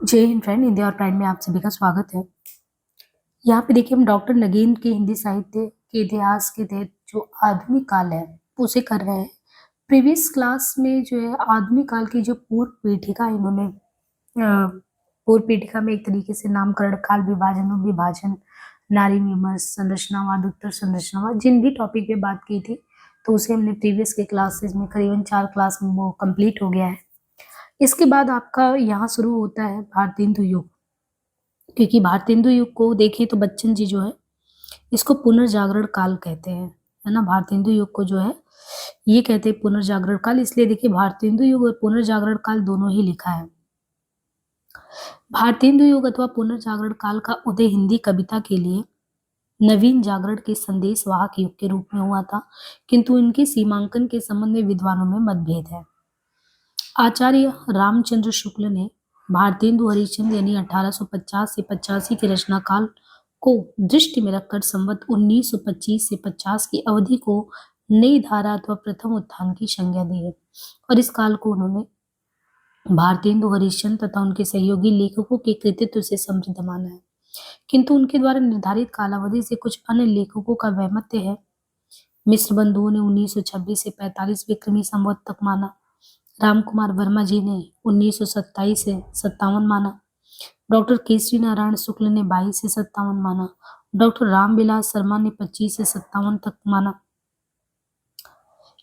जय हिंद फ्रेंड, हिंदी और प्राइड में आप सभी का स्वागत है। यहाँ पे देखिए हम डॉक्टर नगेन के हिंदी साहित्य के इतिहास के तहत जो आधुनिक काल है उसे कर रहे हैं। प्रीवियस क्लास में जो है आधुनिक काल की जो पूर्व पीठिका इन्होंने पूर्व पीठिका में एक तरीके से नामकरण, काल विभाजन, विभाजन, नारी विमर्श, संरचनावाद, उत्तर संरचनावाद, जिन भी टॉपिक पे बात की थी तो उसे हमने प्रीवियस के क्लासेस में करीबन 4 क्लास में वो कंप्लीट हो गया है। इसके बाद आपका यहाँ शुरू होता है भारतेंदु युग, क्योंकि भारतेंदु युग को देखें तो बच्चन जी जो है इसको पुनर्जागरण काल कहते हैं, है ना। भारतेंदु युग को जो है ये कहते हैं पुनर्जागरण काल, इसलिए देखिए भारतेंदु युग और पुनर्जागरण काल दोनों ही लिखा है। भारतेंदु युग अथवा पुनर्जागरण काल का उदय हिंदी कविता के लिए नवीन जागरण के संदेश वाहक युग के रूप में हुआ था, किंतु इनके सीमांकन के संबंध में विद्वानों में मतभेद है। आचार्य रामचंद्र शुक्ल ने भारतेंदु हरिश्चंद्र यानी 1850 से 85 के रचना काल को दृष्टि में रखकर संवत 1925 से 50 की अवधि को नई धारा अथवा प्रथम उत्थान की संज्ञा दी है, और इस काल को उन्होंने भारतेंदु हरिश्चंद्र तथा उनके सहयोगी लेखकों के कृतित्व से समृद्ध माना है, किंतु उनके द्वारा निर्धारित कालावधि से कुछ अन्य लेखकों का वैमत्य है। मिश्र बंधुओं ने 1926 से 45 विक्रमी संवत तक माना। रामकुमार वर्मा जी ने 1927 से 57 माना। डॉक्टर केसरी नारायण शुक्ल ने 22 से 57 माना। डॉक्टर रामविलास शर्मा ने 25 से 57 तक माना।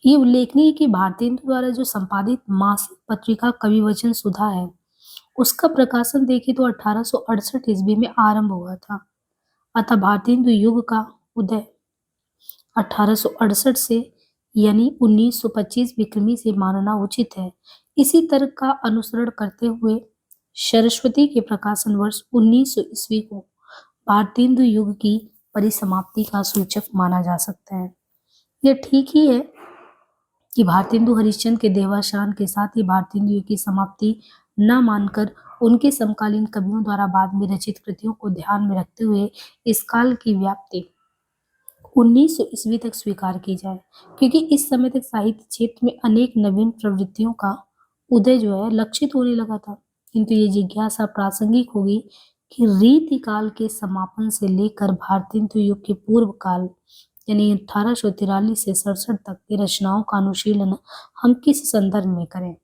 ये उल्लेखनीय है कि भारतेंदु द्वारा जो संपादित मासिक पत्रिका कविवचन सुधा है उसका प्रकाशन देखें तो 1868 ईस्वी में आरंभ हुआ था। अतः भारतेंदु युग का उदय 1868 से यानी 1925 विक्रमी से मानना उचित है। इसी तर्क का अनुसरण करते हुए सरस्वती के प्रकाशन वर्ष 1900 ईस्वी को भारतेंदु युग की परिसमाप्ति का सूचक माना जा सकता है। यह ठीक ही है कि भारतेंदु हरिश्चंद्र के देवावसान के साथ ही भारतेंदु युग की समाप्ति न मानकर उनके समकालीन कवियों द्वारा बाद में रचित कृतियों को ध्यान में रखते हुए इस काल की व्याप्ति 1900 ईस्वी तक स्वीकार की जाए, क्योंकि इस समय तक साहित्य क्षेत्र में अनेक नवीन प्रवृत्तियों का उदय जो है लक्षित होने लगा था। किंतु ये जिज्ञासा प्रासंगिक होगी कि रीति काल के समापन से लेकर भारतेंदु युग के पूर्व काल यानी 1843 से 67 तक की रचनाओं का अनुशीलन हम किस संदर्भ में करें।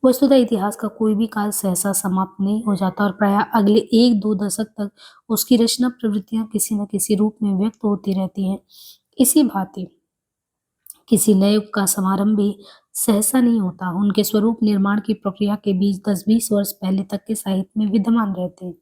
वस्तुतः इतिहास का कोई भी काल सहसा समाप्त नहीं हो जाता और प्रायः अगले 1-2 दशक तक उसकी रचना प्रवृत्तियां किसी न किसी रूप में व्यक्त होती रहती हैं। इसी भांति किसी नए युग का समारंभ भी सहसा नहीं होता। उनके स्वरूप निर्माण की प्रक्रिया के बीच 10-20 वर्ष पहले तक के साहित्य में विद्यमान रहते हैं।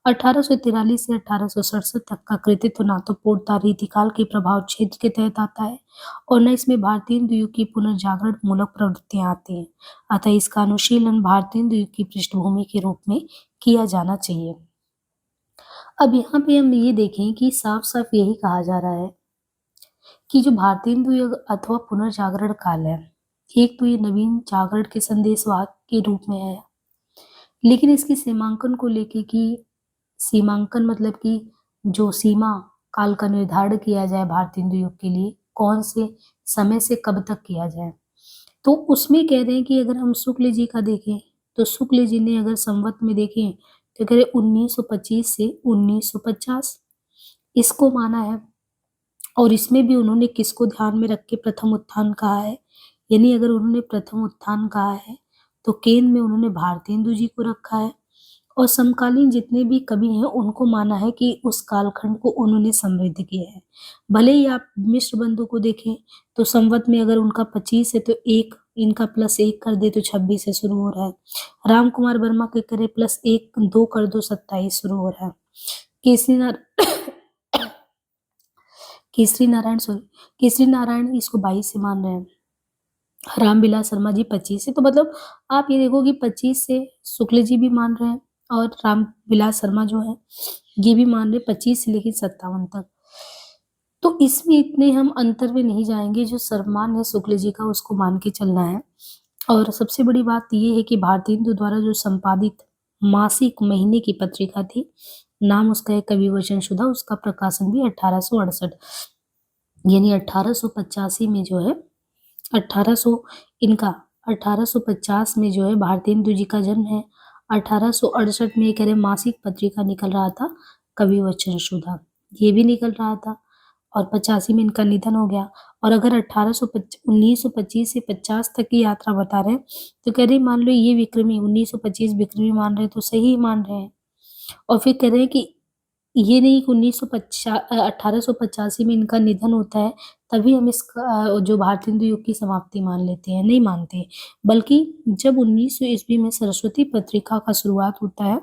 1843 से 1867 तक का कृतित्व ना तो पूर्णतः रीतिकाल के प्रभाव क्षेत्र के तहत आता है और न इसमें भारतेंदु युग की पुनर्जागरण मूलक प्रवृत्तियां आती हैं। अतः इसका अनुशीलन भारतेंदु युग की पृष्ठभूमि के रूप में किया जाना चाहिए। अब यहाँ पे हम ये देखें कि साफ साफ यही कहा जा रहा है कि जो भारतेंदु युग अथवा पुनर्जागरण काल है, एक तो ये नवीन जागरण के संदेशवाहक के रूप में है, लेकिन इसकी सीमांकन को लेके कि सीमांकन मतलब कि जो सीमा काल का निर्धारण किया जाए भारतेंदु युग के लिए कौन से समय से कब तक किया जाए, तो उसमें कह रहे हैं कि अगर हम शुक्ल जी का देखें तो शुक्ल जी ने अगर संवत में देखें तो कह रहे 1925 से 1950 इसको माना है, और इसमें भी उन्होंने किसको ध्यान में रख के प्रथम उत्थान कहा है, यानी अगर उन्होंने प्रथम उत्थान कहा है तो केंद्र में उन्होंने भारतेंदु जी को रखा है, और समकालीन जितने भी कवि हैं उनको माना है कि उस कालखंड को उन्होंने समृद्ध किया है। भले ही आप मिश्र बंधु को देखें तो संवत में अगर उनका 25 है तो एक इनका +1 कर दे तो 26 से शुरू हो रहा है। राम कुमार वर्मा के करे +1 2 कर दो 27 शुरू हो रहा है। केसरी नारायण केसरी नारायण इसको 22 से मान रहे हैं। रामविलास शर्मा जी 25 से, तो मतलब आप ये देखो कि 25 से शुक्ल जी भी मान रहे हैं और रामविलास शर्मा जो है ये भी मान रहे 25 से लेकर 57 तक। तो इसमें इतने हम अंतर में नहीं जाएंगे, जो सम्मान है शुक्ल जी का उसको मान के चलना है। और सबसे बड़ी बात ये है कि भारतेंदु द्वारा जो संपादित मासिक महीने की पत्रिका थी, नाम उसका है कविवचन सुधा, उसका प्रकाशन भी 1868 यानी 1885 में जो है 1800 इनका 1850 में जो है भारतेंदु जी का जन्म है। 1868 में ये कह रहे मासिक पत्रिका निकल रहा था, कवि वचन सुधा, ये भी निकल रहा था, और 85 में इनका निधन हो गया। और अगर 1925 से 50 तक की यात्रा बता रहे हैं, तो कह रहे मान लो ये विक्रमी 1925 विक्रमी मान रहे हैं, तो सही ही मान रहे हैं। और फिर कह रहे हैं कि ये नहीं कि 1885 में इनका निधन होता है, तभी हम इसका जो भारत हिंदू युग की समाप्ति मान लेते हैं, नहीं मानते। बल्कि जब 1900 ईस्वी में सरस्वती पत्रिका का शुरुआत होता है,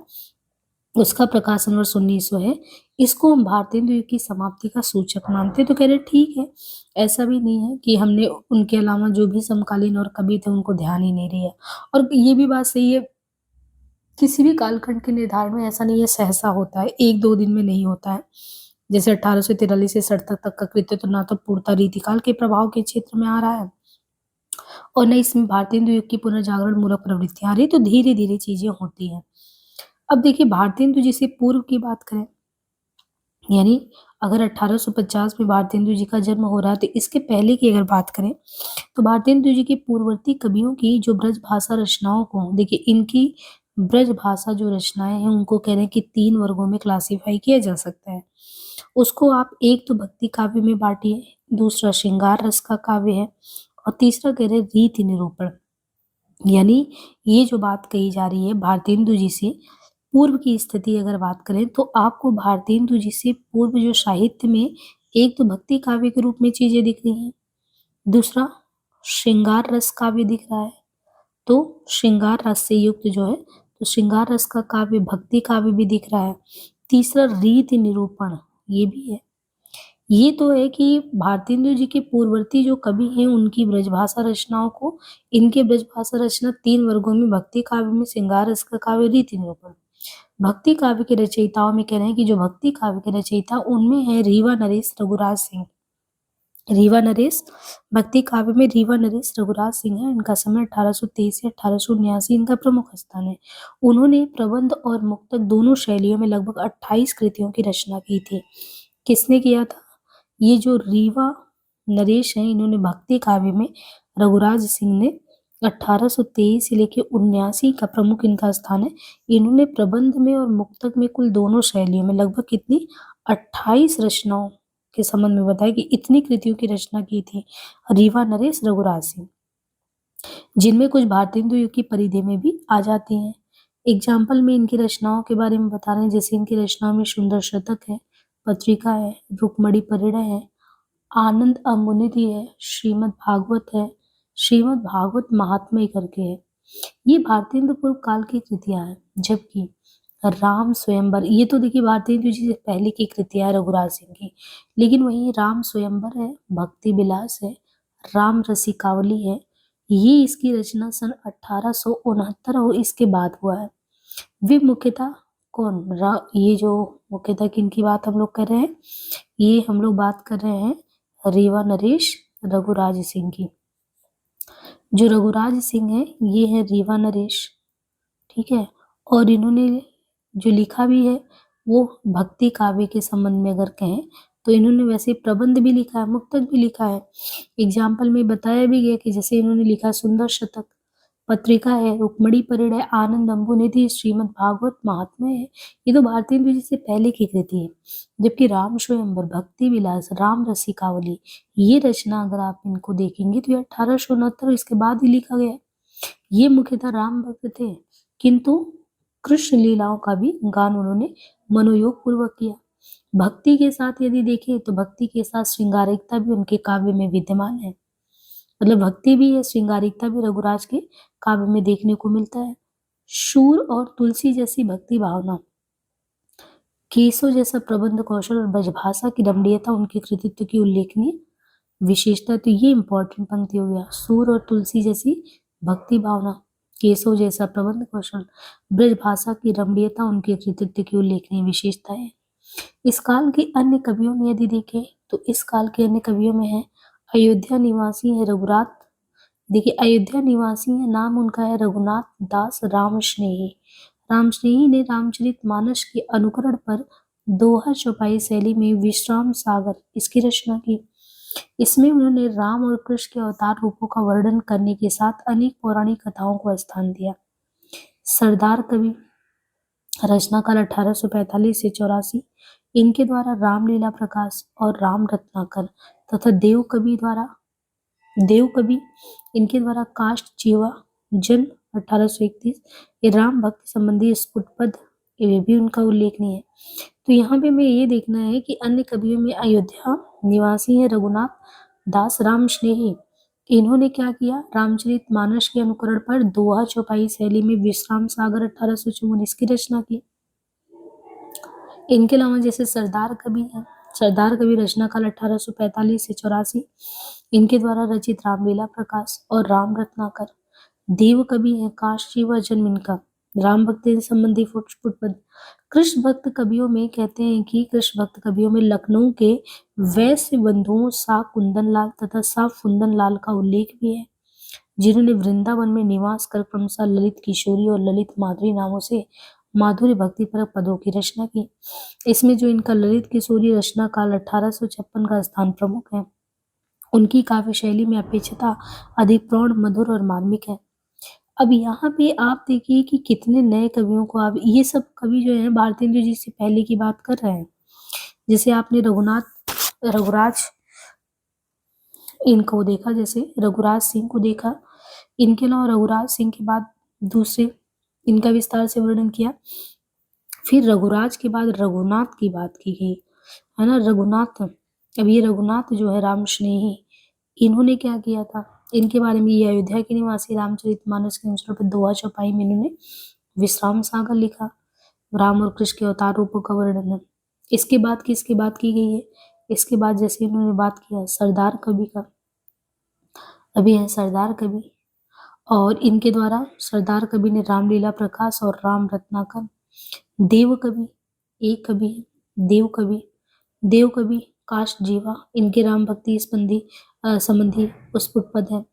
उसका प्रकाशन वर्ष 1900 है, इसको हम भारतीय हिंदू युग की समाप्ति का सूचक मानते हैं। तो कह रहे ठीक है, ऐसा भी नहीं है कि हमने उनके अलावा जो भी समकालीन और कवि थे उनको ध्यान ही नहीं दिया। और ये भी बात सही है, किसी भी कालखंड के निर्धारण में ऐसा नहीं है सहसा होता है, एक दो दिन में नहीं होता है। जैसे 1843 से 67 तक का कृतित्व ना तो पूर्णतः रीतिकाल के प्रभाव के क्षेत्र में आ रहा है, और न इसमें भारतीय हिंदू युग की पुनर्जागरण मूलक प्रवृत्तियां आ रही, तो धीरे धीरे चीजें होती हैं। अब देखिए भारतीय हिंदू जी से पूर्व की बात करें, यानी अगर 1850 में भारतीय हिंदू जी का जन्म हो रहा है, तो इसके पहले की अगर बात करें, तो भारतीय हिंदू जी के पूर्ववर्ती कवियों की जो ब्रज भाषा रचनाओं को देखिए, इनकी ब्रज भाषा जो रचनाएं हैं उनको कह रहे हैं कि 3 वर्गों में क्लासिफाई किया जा सकता है। उसको आप एक तो भक्ति काव्य में बांटिए, दूसरा श्रृंगार रस का काव्य है, और तीसरा कह रहे हैं रीति निरूपण। यानी ये जो बात कही जा रही है भारतीय हिंदू जी से पूर्व की स्थिति अगर बात करें, तो आपको भारतीय हिंदू जी से पूर्व जो साहित्य में एक तो भक्ति काव्य के रूप में चीजें दिख रही हैं, दूसरा श्रृंगार रस काव्य दिख रहा है, तो श्रृंगार रस से युक्त जो है, तो श्रृंगार रस का काव्य भक्ति काव्य भी दिख रहा है, तीसरा रीति निरूपण ये भी है। ये तो है कि भारतेंदु जी के पूर्ववर्ती जो कवि हैं उनकी ब्रजभाषा रचनाओं को, इनके ब्रजभाषा रचना 3 वर्गों में भक्ति काव्य में श्रृंगार रस का काव्य रीति निरूपण। भक्ति काव्य के रचयिताओं में कह रहे हैं कि जो भक्ति काव्य के रचयिता उनमें है रीवा नरेश रघुराज सिंह। रीवा नरेश भक्ति काव्य में रीवा नरेश रघुराज सिंह है, इनका समय 1823 से 1879 इनका प्रमुख स्थान है। उन्होंने प्रबंध और मुक्तक दोनों शैलियों में लगभग 28 कृतियों की रचना की थी। किसने किया था? ये जो रीवा नरेश हैं, इन्होंने भक्ति काव्य में, रघुराज सिंह ने 1823 से लेकर 79 का प्रमुख इनका स्थान है। इन्होंने प्रबंध में और मुक्तक में कुल दोनों शैलियों में लगभग कितनी 28 रचनाओं के संबंध में बताया कि इतनी कृतियों की रचना की थी रीवा नरेश रघुराज सिंह, जिनमें कुछ भारतीय हिंदू युग की परिधि में भी आ जाती हैं। एग्जाम्पल में इनकी रचनाओं के बारे में बता रहे हैं, जैसे इनकी रचनाओं में सुंदर शतक है, पत्रिका है, रुक्मणी परिणय है, आनंद अमुनिधि है, श्रीमद् भागवत है, श्रीमद् भागवत महात्म्य करके है। ये भारतीय हिंदू पूर्व काल की कृतियां हैं। जबकि राम स्वयंवर, ये तो देखिए भारतीय हिंदू जी से पहले की कृतियां है रघुराज सिंह की, लेकिन वही राम स्वयंवर है, भक्ति विलास है, राम रसिकावली है, ये इसकी रचना सन 1869 और इसके बाद हुआ है। वे मुख्यतः ये जो मुख्यतः किनकी बात हम लोग कर रहे हैं, ये हम लोग बात कर रहे हैं रीवा नरेश रघुराज सिंह की। जो रघुराज सिंह है ये है रीवा नरेश, ठीक है। और इन्होंने जो लिखा भी है वो भक्ति काव्य के संबंध में अगर कहें, तो इन्होंने वैसे प्रबंध भी लिखा है, मुक्तक भी लिखा है। एग्जाम्पल में बताया भी गया कि जैसे इन्होंने लिखा सुंदर शतक, पत्रिका है, रुक्मणी परिणय, आनंद अम्बुनिधि, श्रीमद् भागवत महात्म्य है। ये तो भारतीय हिंदू जी से पहले की कृति है। जबकि राम स्वयंवर, भक्ति विलास, राम रसिकावली, ये रचना अगर आप इनको देखेंगे तो ये 1869 इसके बाद ही लिखा गया है। ये मुख्यतः राम भक्त थे, किंतु कृष्ण लीलाओं का भी गान उन्होंने मनोयोग पूर्वक किया। भक्ति के साथ यदि देखें तो भक्ति के साथ श्रृंगारिकता भी उनके काव्य में विद्यमान है। मतलब भक्ति भी है, श्रृंगारिकता भी रघुराज के काव्य में देखने को मिलता है। शूर और तुलसी जैसी भक्ति भावना, केसो जैसा प्रबंध कौशल और ब्रजभाषा की रमणीयता उनके कृतित्व की उल्लेखनीय विशेषता। तो ये इंपॉर्टेंट पंक्ति हो गया, सूर और तुलसी जैसी भक्ति भावना, केसव जैसा प्रबंध कौशल, ब्रजभाषा की रमणीयता उनके कृतित्व की उल्लेखनीय विशेषता है। इस काल के अन्य कवियों में यदि देखें तो इस काल के अन्य कवियों में है अयोध्या निवासी है रघुनाथ, देखिए अयोध्या निवासी है, नाम उनका है रघुनाथ दास रामस्नेही। रामस्नेही ने रामचरितमानस के अनुकरण पर दोहा चौपाई शैली में विश्राम सागर इसकी रचना की। इसमें उन्होंने राम और कृष्ण के अवतार रूपों का वर्णन करने के साथ अनेक पौराणिक कथाओं को स्थान दिया। सरदार कवि, रचनाकाल 1845 से 84, इनके द्वारा रामलीला प्रकाश और राम रत्नाकर तथा देव कवि इनके द्वारा काष्ठ जीवा जन्म 1831, ये राम भक्ति संबंधी स्फुट पद ये भी उनका उल्लेखनीय है। तो यहाँ पे हमें ये देखना है कि अन्य कवियों में अयोध्या निवासी है रघुनाथ दास राम स्नेही, इन्होंने क्या किया, रामचरितमानस के अनुकरण पर दोहा चौपाई शैली में विश्राम सागर 1854 की रचना की। इनके अलावा जैसे सरदार कवि है, सरदार कवि रचनाकाल 1845 से 84, इनके द्वारा रचित रामलीला प्रकाश और राम रत्नाकर। देव कवि है काशी व जन्म इनका, राम भक्ति से संबंधी फुटपद। कृष्ण भक्त कवियों में कहते हैं कि कृष्ण भक्त कवियों में लखनऊ के वैश्य बंधुओं सा कुंदन लाल तथा सा फुंदन लाल का उल्लेख भी है, जिन्होंने वृंदावन में निवास कर क्रमशः ललित किशोरी और ललित माधुरी नामों से माधुर्य भक्ति परक पदों की रचना की। इसमें जो इनका ललित किशोरी रचना काल 1856 का स्थान प्रमुख है। उनकी काव्य शैली में अपेक्षता अधिक प्रौढ़ मधुर और मार्मिक है। अब यहाँ पे आप देखिए कि कितने नए कवियों को आप, ये सब कवि जो है भारतेंदु जी से पहले की बात कर रहे हैं। जैसे आपने रघुराज इनको देखा, जैसे रघुराज सिंह को देखा, इनके अलावा रघुराज सिंह के बाद दूसरे इनका विस्तार से वर्णन किया। फिर रघुराज के बाद रघुनाथ की बात की गई, है ना, रघुनाथ। अब ये रघुनाथ जो है राम स्नेही, इन्होंने क्या किया था, इनके बारे में ये अयोध्या के निवासी रामचरितमानस के अनुसार पर दोहा चौपाई में इन्होंने विश्राम सागर लिखा, राम और कृष्ण के अवतार रूपों का वर्णन। इसके बाद किसकी बात की गई है, इसके बाद जैसे इन्होंने बात किया सरदार कवि का, अभी है सरदार कवि, और इनके द्वारा सरदार कवि ने रामलीला प्रकाश और राम रत्नाकर। देव कवि एक कवि है, देव कवि काष्ठ जीवा, इनके राम भक्ति संबंधी स्फुट पद है।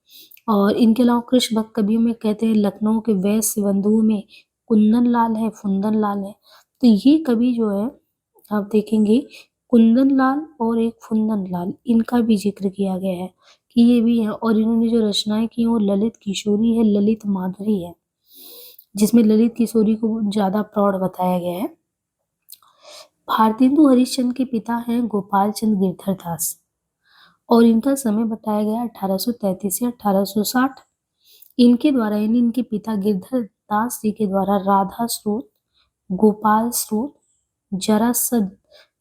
और इनके अलावा कृष्ण भक्त कवियों में कहते हैं लखनऊ के वैश्य बंधुओं में कुंदन लाल है, फुंदन लाल है। तो ये कवि जो है आप देखेंगे कुंदन लाल और एक फुंदन लाल, इनका भी जिक्र किया गया है कि ये भी है। और इन्होंने जो रचनाएं की वो ललित किशोरी है, ललित माधुरी है, जिसमें ललित किशोरी को ज्यादा प्रौढ़ बताया गया है। भारतेंदु हरिश्चंद्र के पिता हैं गोपाल चंद गिरधर दास, और इनका समय बताया गया 1833 से 1860। इनके द्वारा यानी इनके पिता गिरधर दास जी के द्वारा राधा स्रोत, गोपाल स्रोत,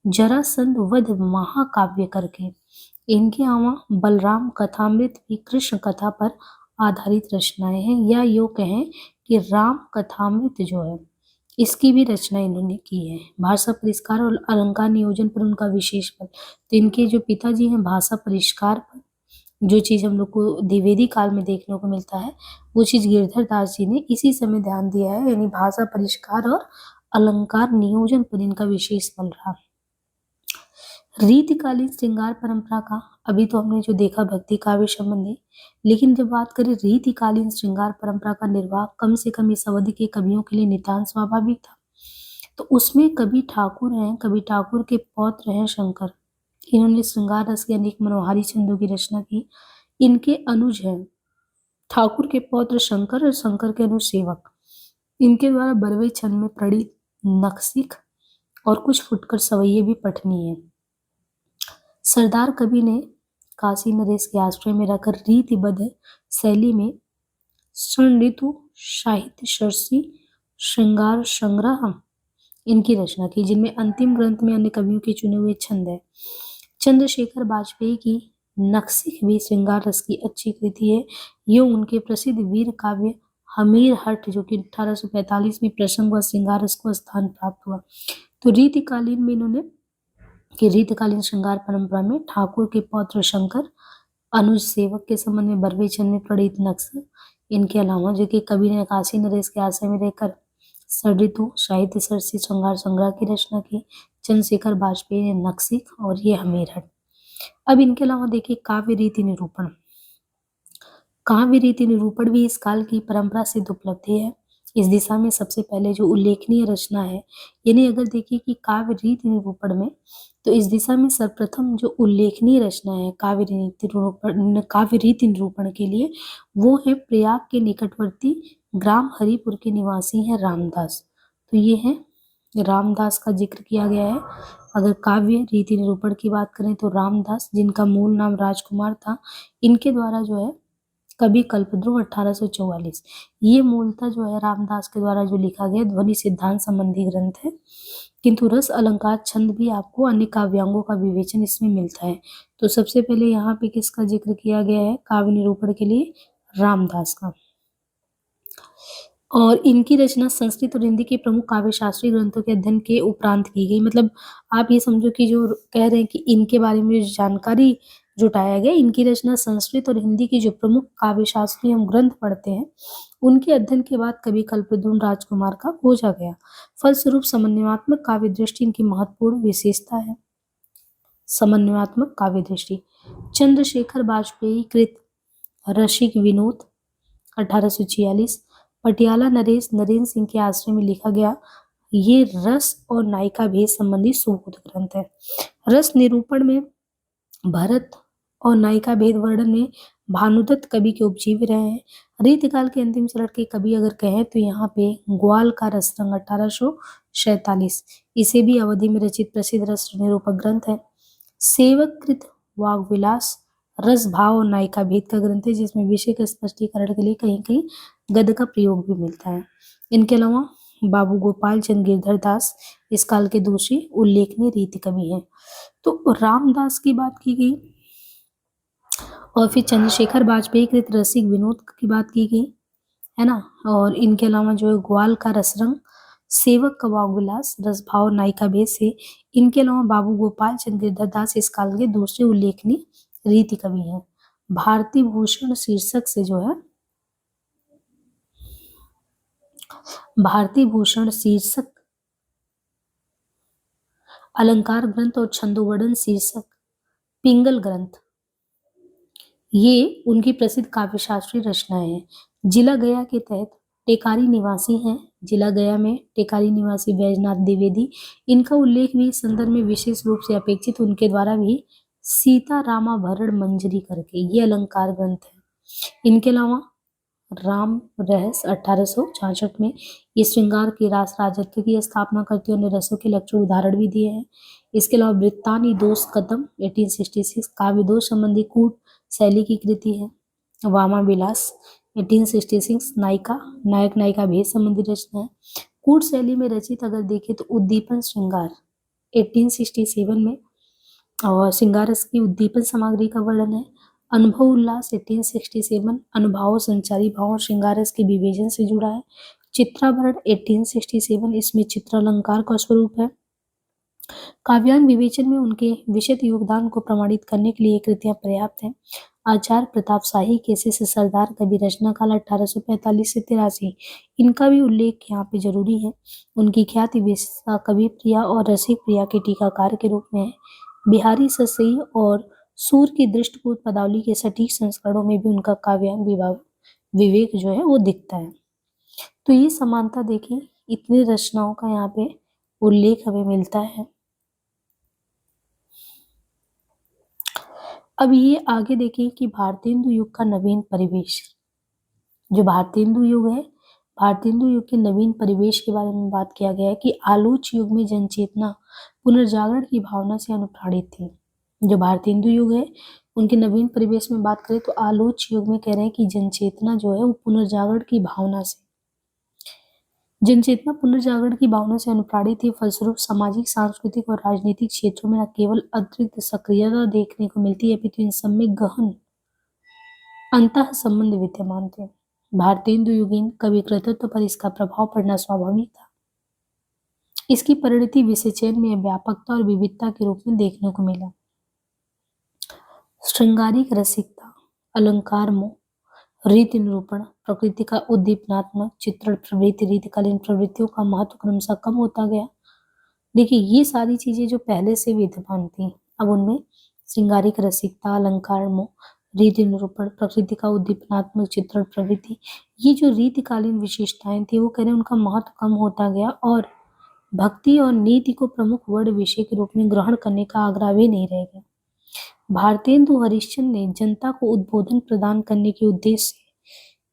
जरासंध वध महाकाव्य करके, इनके अलावा बलराम कथामृत भी कृष्ण कथा पर आधारित रचनाएं हैं, या यूं कहें कि राम कथामृत जो है इसकी भी रचना इन्होंने की है। भाषा परिष्कार और अलंकार नियोजन पर उनका विशेष पद। तो इनके जो पिताजी हैं भाषा परिष्कार पर, जो चीज हम लोग को द्विवेदी काल में देखने को मिलता है, वो चीज गिरधर दास जी ने इसी समय ध्यान दिया है, यानी भाषा परिष्कार और अलंकार नियोजन पर इनका विशेष बल रहा। रीतिकालीन श्रृंगार परंपरा का, अभी तो हमने जो देखा भक्ति काव्य संबंधी, लेकिन जब बात करें रीतिकालीन श्रृंगार परंपरा का निर्वाह कम से कम इस अवधि के कवियों के लिए नितांत स्वाभाविक था। तो उसमें कवि ठाकुर हैं, कवि ठाकुर के पौत्र हैं शंकर, इन्होंने श्रृंगार रस के अनेक मनोहारी छंदों की रचना की। इनके अनुज हैं ठाकुर के पौत्र शंकर और शंकर के अनुज सेवक, इनके द्वारा बरवे छंद में प्रणीत नक्सिक और कुछ फुटकर सवैये भी पठनीय है। सरदार कवि ने काशी नरेश के आश्रय में रहकर रीतिबद्ध शैली में स्वर्ण ऋतु साहित्य शर्षी श्रृंगार संग्रह इनकी रचना की, जिनमें अंतिम ग्रंथ में अन्य कवियों के चुने हुए छंद है। चंद्रशेखर वाजपेयी की नक्सिक भी श्रृंगार रस की अच्छी कृति है। ये उनके प्रसिद्ध वीर काव्य हमीर हट जो कि 1845 में प्रसंग व श्रृंगार रस को स्थान प्राप्त हुआ। तो रीतिकालीन में इन्होंने कि रीतकालीन श्रृंगार परंपरा में ठाकुर के पौत्र शंकर अनुज सेवक के संबंध में बरवे छंद में प्रणीत नक्श, इनके अलावा जो कि कवि ने काशी नरेश के आश्रय में रहकर ऋतु साहित्य सरसी श्रृंगार संग्रह की रचना की। चंद्रशेखर वाजपेयी ने नक्सिक और ये हमीरहट। अब इनके अलावा देखिए काव्य रीति निरूपण, काव्य रीति निरूपण भी इस काल की परंपरा सिद्ध उपलब्धि है। इस दिशा में सबसे पहले जो उल्लेखनीय रचना है, यानी अगर देखिए कि काव्य रीति निरूपण में, तो इस दिशा में सर्वप्रथम जो उल्लेखनीय रचना है काव्य रीति निरूपण के लिए, वो है प्रयाग के निकटवर्ती ग्राम हरिपुर के निवासी हैं रामदास। तो ये है रामदास का जिक्र किया गया है। अगर काव्य रीति निरूपण की बात करें तो रामदास, जिनका मूल नाम राजकुमार था, इनके द्वारा जो है कवि कल्पद्रुम 1844, ये मूलतः जो है रामदास के द्वारा जो लिखा गया ध्वनि सिद्धांत संबंधी ग्रंथ है, किंतु रस अलंकार छंद भी आपको अन्य काव्यांगों का विवेचन इसमें मिलता है। तो सबसे पहले यहाँ पे किसका जिक्र किया गया है काव्य निरूपण के लिए? रामदास का। और इनकी रचना संस्कृत और हिंदी के प्रमुख काव्य शास्त्रीय ग्रंथों के अध्ययन के उपरांत की गई। मतलब आप ये समझो कि जो कह रहे हैं कि इनके बारे में जो जानकारी जुटाया गया, इनकी रचना संस्कृत और हिंदी के जो प्रमुख काव्य शास्त्रीय हम ग्रंथ पढ़ते हैं, उनके अध्ययन के बाद कवि कल्पद्रुम राजकुमार का खोजा गया। फलस्वरूप समन्वयात्मक काव्य दृष्टि इनकी महत्वपूर्ण विशेषता है। समन्वयात्मक काव्य दृष्टि चंद्रशेखर वाजपेयी कृत रसिक विनोद 1846, पटियाला नरेश नरेंद्र सिंह के आश्रय में लिखा गया ये रस और नायिका भेद संबंधी सुबोध ग्रंथ है। रस निरूपण में भरत और नायिका भेद वर्णन में भानुदत्त कवि के उपजीवी रहे हैं। रीतिकाल के अंतिम चरण के कवि अगर कहें तो यहाँ पे ग्वाल का रसरंग 1847, इसे भी अवधि में रचित प्रसिद्ध रस निरूपक ग्रंथ है। सेवक कृत वाग्विलास रस भाव और नायिका भेद का ग्रंथ है, जिसमें विषय के स्पष्टीकरण के लिए कहीं कहीं गद्य का प्रयोग भी मिलता है। इनके अलावा बाबू गोपाल चंद गिरधर दास इस काल के दूसरे उल्लेखनीय रीति कवि हैं। तो रामदास की बात की गई और फिर चंद्रशेखर वाजपेयी कृत रसिक विनोद की बात की गई, है ना। और इनके अलावा जो है ग्वाल का रसरंग, सेवक का वाग्विलास, रसभाव, नायिका भेद से, इनके अलावा बाबू गोपाल चंद गिरधर दास इस काल के दूसरे उल्लेखनीय रीति कवि हैं। भारती भूषण शीर्षक से जो है भारती भूषण शीर्षक अलंकार ग्रंथ और छंदोवर्णन शीर्षक पिंगल ग्रंथ, ये उनकी प्रसिद्ध काव्य शास्त्रीय रचनाएं हैं। जिला गया के तहत टेकारी निवासी हैं। जिला गया में टेकारी निवासी बैजनाथ द्विवेदी, इनका उल्लेख भी इस संदर्भ में विशेष रूप से अपेक्षित उनके द्वारा भी सीतारामाभरण मंजरी करके ये अलंकार ग्रंथ है। इनके अलावा राम रहस्य 1866 में ये श्रृंगार के रास राजत्व की स्थापना करते हुए रसों के लक्षण उदाहरण भी दिए हैं। इसके अलावा वृत्तानी दोष कदम 1866 काव्य दोष संबंधी कूट शैली की कृति है। वामा विलास 1866 नायिका नायक नायिका भेद संबंधी रचना है। कूट शैली में रचित अगर देखें तो उद्दीपन श्रृंगार 1867 में, और श्रृंगार रस की उद्दीपन सामग्री का वर्णन है। अनुभव उल्लास 1867 अनुभाव संचारी भाव श्रृंगार रस के विवेचन से जुड़ा है। चित्राभरण 1867 इसमें चित्रालंकार का स्वरूप है। काव्यांग विवेचन में उनके विशद योगदान को प्रमाणित करने के लिए ये कृतियां पर्याप्त हैं। आचार्य प्रताप शाही केसे से सरदार कवि रचना काल 1845 से 83, इनका भी उल्लेख यहाँ पे जरूरी है। उनकी ख्याति विशेषता कवि प्रिया और रसिक प्रिया के टीकाकार के रूप में है। बिहारी ससई और सूर की दृष्टिकूट पदावली के सटीक संस्करणों में भी उनका काव्यांग विवेक जो है वो दिखता है। तो ये समानता देखें, इतनी रचनाओं का यहाँ पे उल्लेख हमें मिलता है। अब ये आगे देखें कि भारतेंदु युग का नवीन परिवेश, जो भारतेंदु युग है, भारतेंदु युग के नवीन परिवेश के बारे में बात किया गया है कि आलोच युग में जनचेतना पुनर्जागरण की भावना से अनुप्राणित थी। जो भारतेंदु युग है उनके नवीन परिवेश में बात करें तो आलोच युग में कह रहे हैं कि जनचेतना जो है वो पुनर्जागरण की भावना से अनुप्राणित थी। फलस्वरूप सामाजिक, सांस्कृतिक और राजनीतिक क्षेत्रों में न केवल अतिरिक्त सक्रियता देखने को मिलती है अपितु इन सब में गहन अंतः संबंध विद्यमान थे। भारतेंदु युगीन कवि कृतित्व पर इसका प्रभाव पड़ना स्वाभाविक था। इसकी परिणति विषय चयन में व्यापकता और विविधता के रूप में देखने को मिला। श्रृंगारिक रसिकता, अलंकार मोह, रीति निरूपण, प्रकृति का उद्दीपनात्मक चित्रण प्रवृत्ति, रीतिकालीन प्रवृत्तियों का महत्व क्रमशः कम होता गया। देखिए ये सारी चीजें जो पहले से विद्यमान थी, अब उनमें श्रृंगारिक रसिकता, अलंकार मोह, रीति निरूपण, प्रकृति का उद्दीपनात्मक चित्रण प्रवृत्ति, ये जो रीतिकालीन विशेषताएं थी वो कह रहे हैं उनका महत्व कम होता गया और भक्ति और नीति को प्रमुख वर्ण विषय के रूप में ग्रहण करने का आग्रह भी नहीं रह गया। भारतेंदु हरिश्चंद्र ने जनता को उद्बोधन प्रदान करने के उद्देश्य से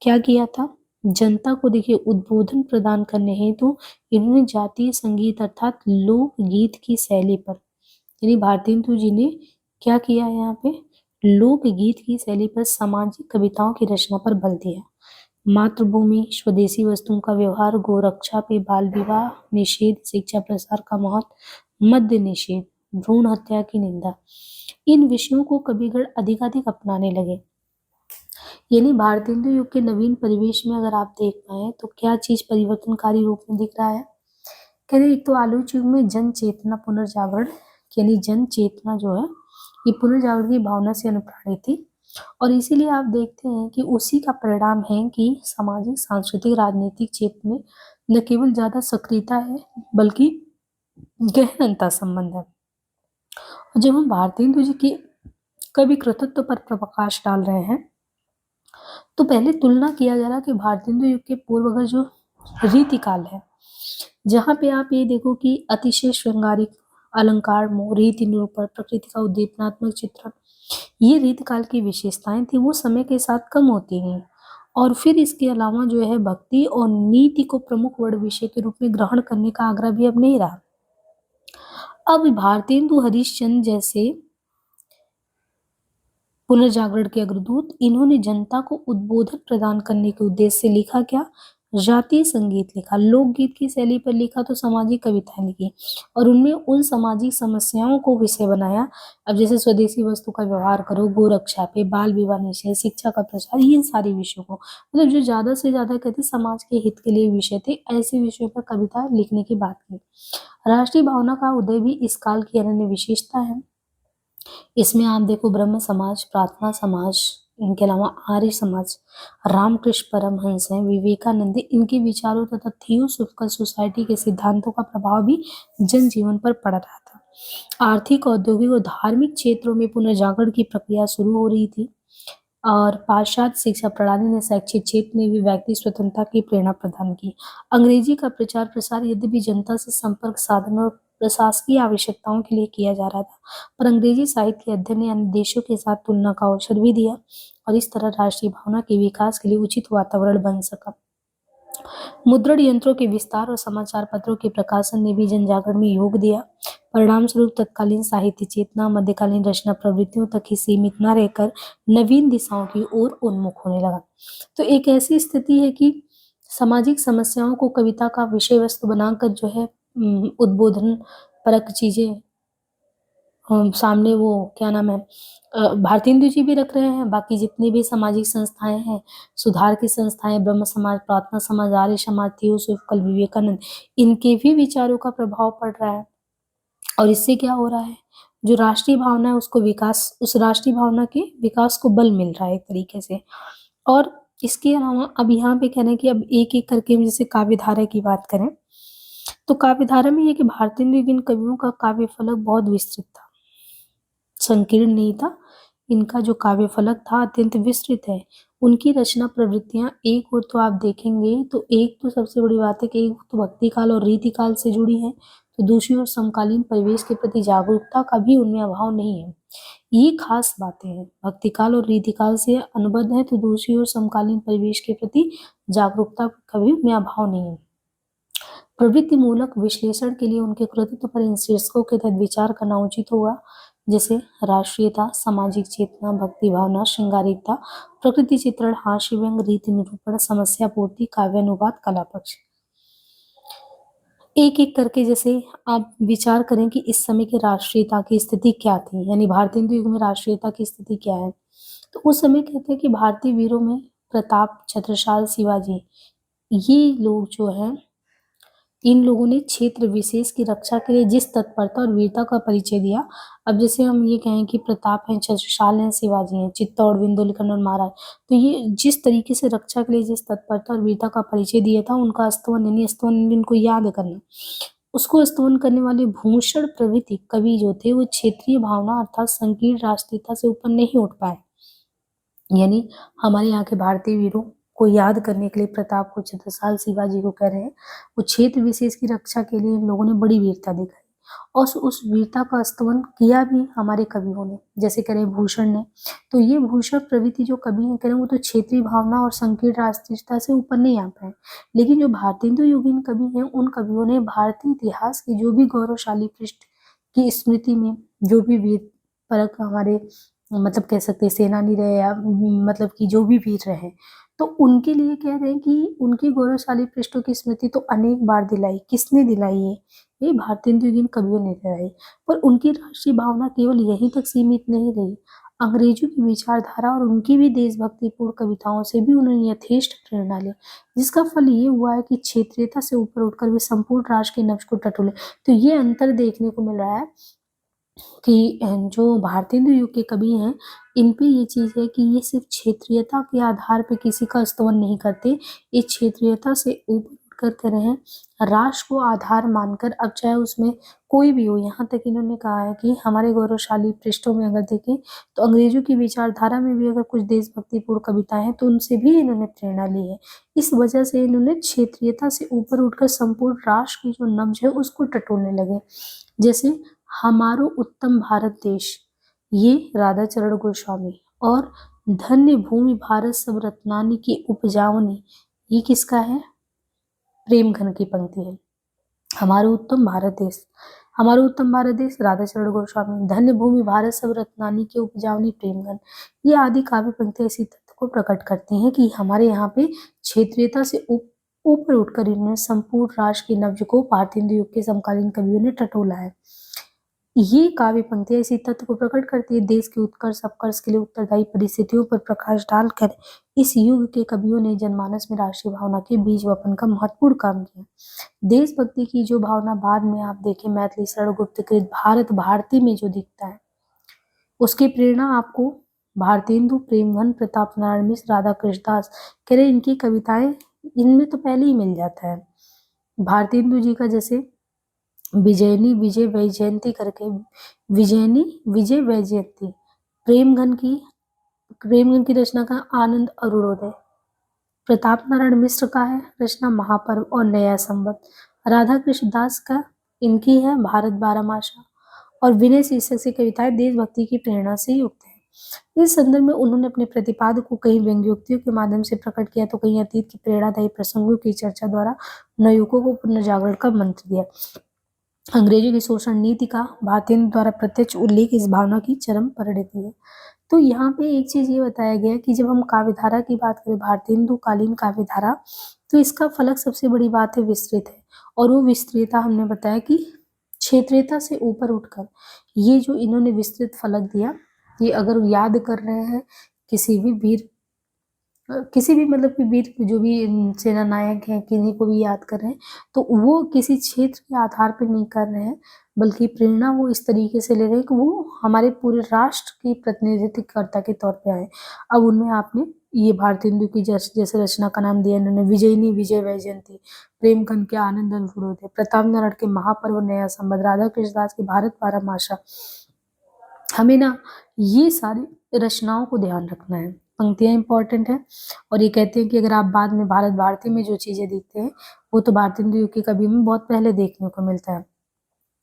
क्या किया था? जनता को देखिए उद्बोधन प्रदान करने हेतु इन्होंने जातीय संगीत अर्थात लोकगीत की शैली पर, यानी भारतेंदु जी ने क्या किया है यहाँ पे? लोकगीत की शैली पर सामाजिक कविताओं की रचना पर बल दिया। मातृभूमि, स्वदेशी वस्तुओं का व्यवहार, गोरक्षा पे बाल विवाह निषेध, शिक्षा प्रसार का महत्व, मद्य निषेध, भ्रूण हत्या की निंदा, इन विषयों को कविगण अधिकाधिक अपनाने लगे। यानी भारतेंदु युग के नवीन परिवेश में अगर आप देख पाए तो क्या चीज परिवर्तनकारी रूप में दिख रहा है? कहते एक तो आलोच युग में जन चेतना पुनर्जागरण, यानी जन चेतना जो है ये पुनर्जागरण की भावना से अनुप्राणित थी और इसीलिए आप देखते हैं कि उसी का परिणाम है कि सामाजिक सांस्कृतिक राजनीतिक क्षेत्र में न केवल ज्यादा सक्रियता है बल्कि गहन अंतर संबंध है। और जब हम भारतेंदु जी के कवि कृतित्व पर प्रकाश डाल रहे हैं तो पहले तुलना किया जा रहा कि भारतेंदु युग के पूर्व अगर जो रीतिकाल है जहाँ पे आप ये देखो कि अतिशय श्रृंगारिक अलंकार मोह रीति निरूपण प्रकृति का उद्दीपनात्मक चित्रण ये रीतिकाल की विशेषताएं थी वो समय के साथ कम होती गई और फिर इसके अलावा जो है भक्ति और नीति को प्रमुख वर्ण विषय के रूप में ग्रहण करने का आग्रह भी अब नहीं रहा। अब भारतेंदु हरिश्चंद्र जैसे पुनर्जागरण के अग्रदूत इन्होंने जनता को उद्बोधन प्रदान करने के उद्देश्य से लिखा क्या? जातीय संगीत लिखा, लोकगीत की शैली पर लिखा तो सामाजिक कविताएं लिखी और उनमें उन सामाजिक समस्याओं को विषय बनाया। अब जैसे स्वदेशी वस्तु का व्यवहार करो, गोरक्षा पे बाल विवाह निषेध, शिक्षा का प्रसार, इन सारे विषयों को मतलब जो ज्यादा से ज्यादा कहते समाज के हित के लिए विषय थे ऐसे विषयों पर कविता लिखने की बात की। राष्ट्रीय भावना का उदय भी इस काल की अनन्य विशेषता है। इसमें आप देखो ब्रह्म समाज, प्रार्थना समाज, इनके अलावा आर्य समाज, रामकृष्ण परमहंस हैं, विवेकानंद, इनके विचारों तथा थियोसॉफिकल सोसाइटी के सिद्धांतों का प्रभाव भी जनजीवन पर पड़ रहा था। आर्थिक, औद्योगिक और धार्मिक क्षेत्रों में पुनर्जागरण की प्रक्रिया शुरू हो रही थी और पाश्चात्य शिक्षा प्रणाली ने शैक्षिक क्षेत्र में भी व्यक्ति स्वतंत्रता की प्रेरणा प्रदान की। अंग्रेजी का प्रचार प्रसार यद्यपि जनता से संपर्क साधन और प्रशासकीय आवश्यकताओं के लिए किया जा रहा था, पर अंग्रेजी साहित्य के अध्ययन ने अन्य देशों के साथ तुलना का अवसर भी दिया और इस तरह राष्ट्रीय भावना के विकास के लिए उचित वातावरण बन सका। मुद्रण यंत्रों के विस्तार और समाचार पत्रों के प्रकाशन ने भी जनजागरण में योग दिया। परिणाम स्वरूप तत्कालीन साहित्य चेतना मध्यकालीन रचना प्रवृत्तियों तक ही सीमित न रहकर नवीन दिशाओं की ओर उन्मुख होने लगा। तो एक ऐसी स्थिति है कि सामाजिक समस्याओं को कविता का विषय वस्तु बनाकर जो है उद्बोधन परक चीजें सामने वो क्या नाम है भारतेंदु जी भी रख रहे हैं, बाकी जितनी भी सामाजिक संस्थाएं हैं, सुधार की संस्थाएं, ब्रह्म समाज, प्रार्थना समाज, आर्य समाज, थियोसॉफिकल, विवेकानंद, इनके भी विचारों का प्रभाव पड़ रहा है और इससे क्या हो रहा है जो राष्ट्रीय भावना है उसको विकास, उस राष्ट्रीय भावना के विकास को बल मिल रहा है एक तरीके से। और इसके अलावा अब यहाँ पे कह रहे हैं कि अब एक एक करके हम जैसे काव्य धारा की बात करें तो काव्य धारा में ये कि भारतेंदु जिन कवियों का काव्य फलक बहुत विस्तृत था, संकीर्ण नहीं था, इनका जो काव्य फलक था अत्यंत विस्तृत है। उनकी रचना प्रवृत्तियां एक और तो आप देखेंगे तो एक तो सबसे बड़ी बात है कि एक तो भक्ति काल और रीति काल से जुड़ी है तो दूसरी ओर समकालीन परिवेश के प्रति जागरूकता का भी उनमें अभाव नहीं है। ये खास बातें हैं, भक्ति काल और रीति काल से अनुबद्ध है तो दूसरी ओर समकालीन परिवेश के प्रति जागरूकता का भी उनमें अभाव नहीं है। प्रवृत्ति मूलक विश्लेषण के लिए उनके कृतित्व पर इन शीर्षकों के तहत विचार करना उचित होगा, जैसे राष्ट्रीयता, सामाजिक चेतना, भक्ति भावना, श्रृंगारिकता, प्रकृति चित्रण, हास्य व्यंग, रीति निरूपण, समस्या पूर्ति, काव्यानुवाद, कला पक्ष। एक एक करके जैसे आप विचार करें कि इस समय की राष्ट्रीयता की स्थिति क्या थी, यानी भारतेंदु युग में राष्ट्रीयता की स्थिति क्या है। तो उस समय कहते हैं कि भारतीय वीरों में प्रताप, छत्रसाल, शिवाजी, ये लोग जो है इन लोगों ने क्षेत्र विशेष की रक्षा के लिए जिस तत्परता और वीरता का परिचय दिया। अब जैसे हम ये कहें कि प्रताप हैं, छत्रसाल हैं, शिवाजी हैं, चित्तौड़, विंध्याचल और महाराज, तो ये जिस तरीके से रक्षा के लिए जिस तत्परता और वीरता का परिचय दिया था उनका स्तवन यानी स्तवन इनको याद करना। उसको स्तवन करने वाले भूषण प्रभृति कवि जो थे वो क्षेत्रीय भावना अर्थात संकीर्ण राष्ट्रीयता से ऊपर नहीं उठ पाए। यानी हमारे यहाँ के भारतीय वीरों को याद करने के लिए प्रताप को छत्रसाल शिवाजी को कह रहे हैं, वो क्षेत्र विशेष की रक्षा के लिए इन लोगों ने बड़ी वीरता दिखाई और उस वीरता का स्तवन किया भी हमारे कवियों ने, जैसे कह रहे हैं भूषण ने। तो ये भूषण प्रवृत्ति जो कवि हैं कह रहे हैं वो तो क्षेत्रीय भावना और संकीर्ण राष्ट्रीयता से ऊपर नहीं आ पाए, लेकिन जो भारतेंदु युगीन कवि हैं उन कवियों ने भारतीय इतिहास के जो भी गौरवशाली पृष्ठ की स्मृति में जो भी वीर परक हमारे मतलब कह सकते हैं सेनानी रहे या मतलब कि जो भी वीर रहे, तो उनके लिए कह रहे हैं कि उनकी गौरवशाली पृष्ठों की स्मृति तो अनेक बार दिलाई। किसने दिलाई है? ये भारतेंदु युगीन कवियों ने दिलाई। पर उनकी राष्ट्रीय भावना केवल यहीं तक सीमित नहीं रही। अंग्रेजों की विचारधारा और उनकी भी देशभक्तिपूर्ण कविताओं से भी उन्होंने यथेष्ट प्रेरणा ली, जिसका फल ये हुआ है कि क्षेत्रीयता से ऊपर उठकर वे संपूर्ण राष्ट्र के नक्श को टटोले। तो ये अंतर देखने को मिल रहा है कि जो भारतेंदु युग के कवि हैं इन पे ये चीज है कि ये सिर्फ क्षेत्रीयता के आधार पे किसी का स्तवन नहीं करते, ये क्षेत्रीयता से ऊपर करते रहे राष्ट्र को आधार मानकर, अब चाहे उसमें कोई भी हो। यहाँ तक इन्होंने कहा है कि हमारे गौरवशाली पृष्ठों में अगर देखें तो अंग्रेजों की विचारधारा में भी अगर कुछ देशभक्तिपूर्ण कविताएं हैं तो उनसे भी इन्होंने प्रेरणा ली है। इस वजह से इन्होंने क्षेत्रीयता से ऊपर उठकर संपूर्ण राष्ट्र की जो नब्ज है उसको टटोलने लगे। जैसे हमारो उत्तम भारत देश, ये राधाचरण गोस्वामी, और धन्य भूमि भारत सब रत्नानी की उपजावनी, ये किसका है? प्रेमघन की पंक्ति है। हमारो उत्तम भारत देश, हमारो उत्तम भारत देश राधाचरण गोस्वामी, धन्य भूमि भारत सब रत्नानी की उपजावनी प्रेमघन। ये आदि काव्य पंक्तियां इसी तथ्य को प्रकट करती हैं कि हमारे यहाँ पे क्षेत्रीयता से ऊपर उठकर इन्होंने संपूर्ण राष्ट्र की नब्ज को भारतेंदु युग के समकालीन कवियों ने टटोला है। ये काव्य पंक्तियां इसी तथ्य को प्रकट करती है देश के उत्कर्ष अपकर्ष के लिए उत्तरदायी परिस्थितियों पर प्रकाश डालकर इस युग के कवियों ने जनमानस में राष्ट्रीय भावना के बीज वपन का महत्वपूर्ण काम किया। देशभक्ति की जो भावना बाद में आप देखें मैथिली शरण गुप्तकृत भारत भारती में जो दिखता है, उसकी प्रेरणा आपको भारतेंदु, प्रेमघन, प्रताप नारायण मिश्र, राधा कृष्ण दास कह रहे इनकी कविताएं इनमें तो पहले ही मिल जाता है। भारतेंदु जी का जैसे विजयनी विजय वैजयंती करके, विजयनी विजय वैजयंती, प्रेमघन की रचना का आनंद अरुणोदय, प्रताप नारायण मिश्र का है रचना महापर्व और नया संवत, राधा कृष्ण दास का इनकी है भारत बारहमासा, और विनय शीर्षक से कविताएं देशभक्ति की प्रेरणा से युक्त है। इस संदर्भ में उन्होंने अपने प्रतिपाद को कहीं व्यंग्योक्तियों के माध्यम से प्रकट किया तो कहीं अतीत की प्रेरणादायी प्रसंगों की चर्चा द्वारा नवयुवकों को पुनर्जागरण का मंत्र दिया। अंग्रेजों की शोषण नीति का भारतेंदु द्वारा प्रत्यक्ष उल्लेख इस भावना की चरम परिणति है। तो यहाँ पे एक चीज ये बताया गया कि जब हम काव्यधारा की बात करें भारतेंदु कालीन काव्यधारा, तो इसका फलक सबसे बड़ी बात है विस्तृत है, और वो विस्तृतता हमने बताया कि क्षेत्रीयता से ऊपर उठकर ये जो इन्होंने विस्तृत फलक दिया, ये अगर याद कर रहे हैं किसी भी वीर किसी भी मतलब कि वीर जो भी सेना नायक हैं किन्हीं को भी याद कर रहे हैं तो वो किसी क्षेत्र के आधार पर नहीं कर रहे हैं, बल्कि प्रेरणा वो इस तरीके से ले रहे हैं कि वो हमारे पूरे राष्ट्र की प्रतिनिधित्वकर्ता के तौर पे आए। अब उनमें आपने ये भारतेंदु की जैसे रचना का नाम दिया इन्होंने, विजयनी विजय वैजयंती, प्रेमघन के आनंद अनुभूति, प्रताप नारायण के महापर्व नया संबंध, राधा कृष्ण दास की भारत बारहमासा। हमें ना ये सारी रचनाओं को ध्यान रखना है, पंक्तियां इंपॉर्टेंट है। और ये कहते हैं कि अगर आप बाद में भारत भारती में जो चीजें देखते हैं वो तो भारतेंदु युग के कवियों में बहुत पहले देखने को मिलता है,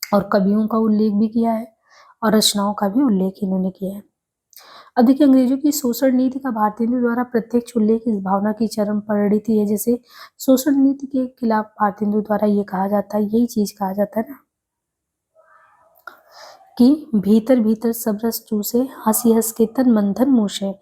और कवियों का उल्लेख भी किया है और रचनाओं का भी उल्लेख इन्होंने किया है। अब देखिए अंग्रेजों की शोषण नीति का भारतेंदु द्वारा प्रत्यक्ष उल्लेख इस भावना की चरम परिणति है। जैसे शोषण नीति के खिलाफ भारतेंदु द्वारा ये कहा जाता है, यही चीज कहा जाता है ना कि भीतर भीतर सब रस चूसे, हंसी हंस के तन मंथन मूसे,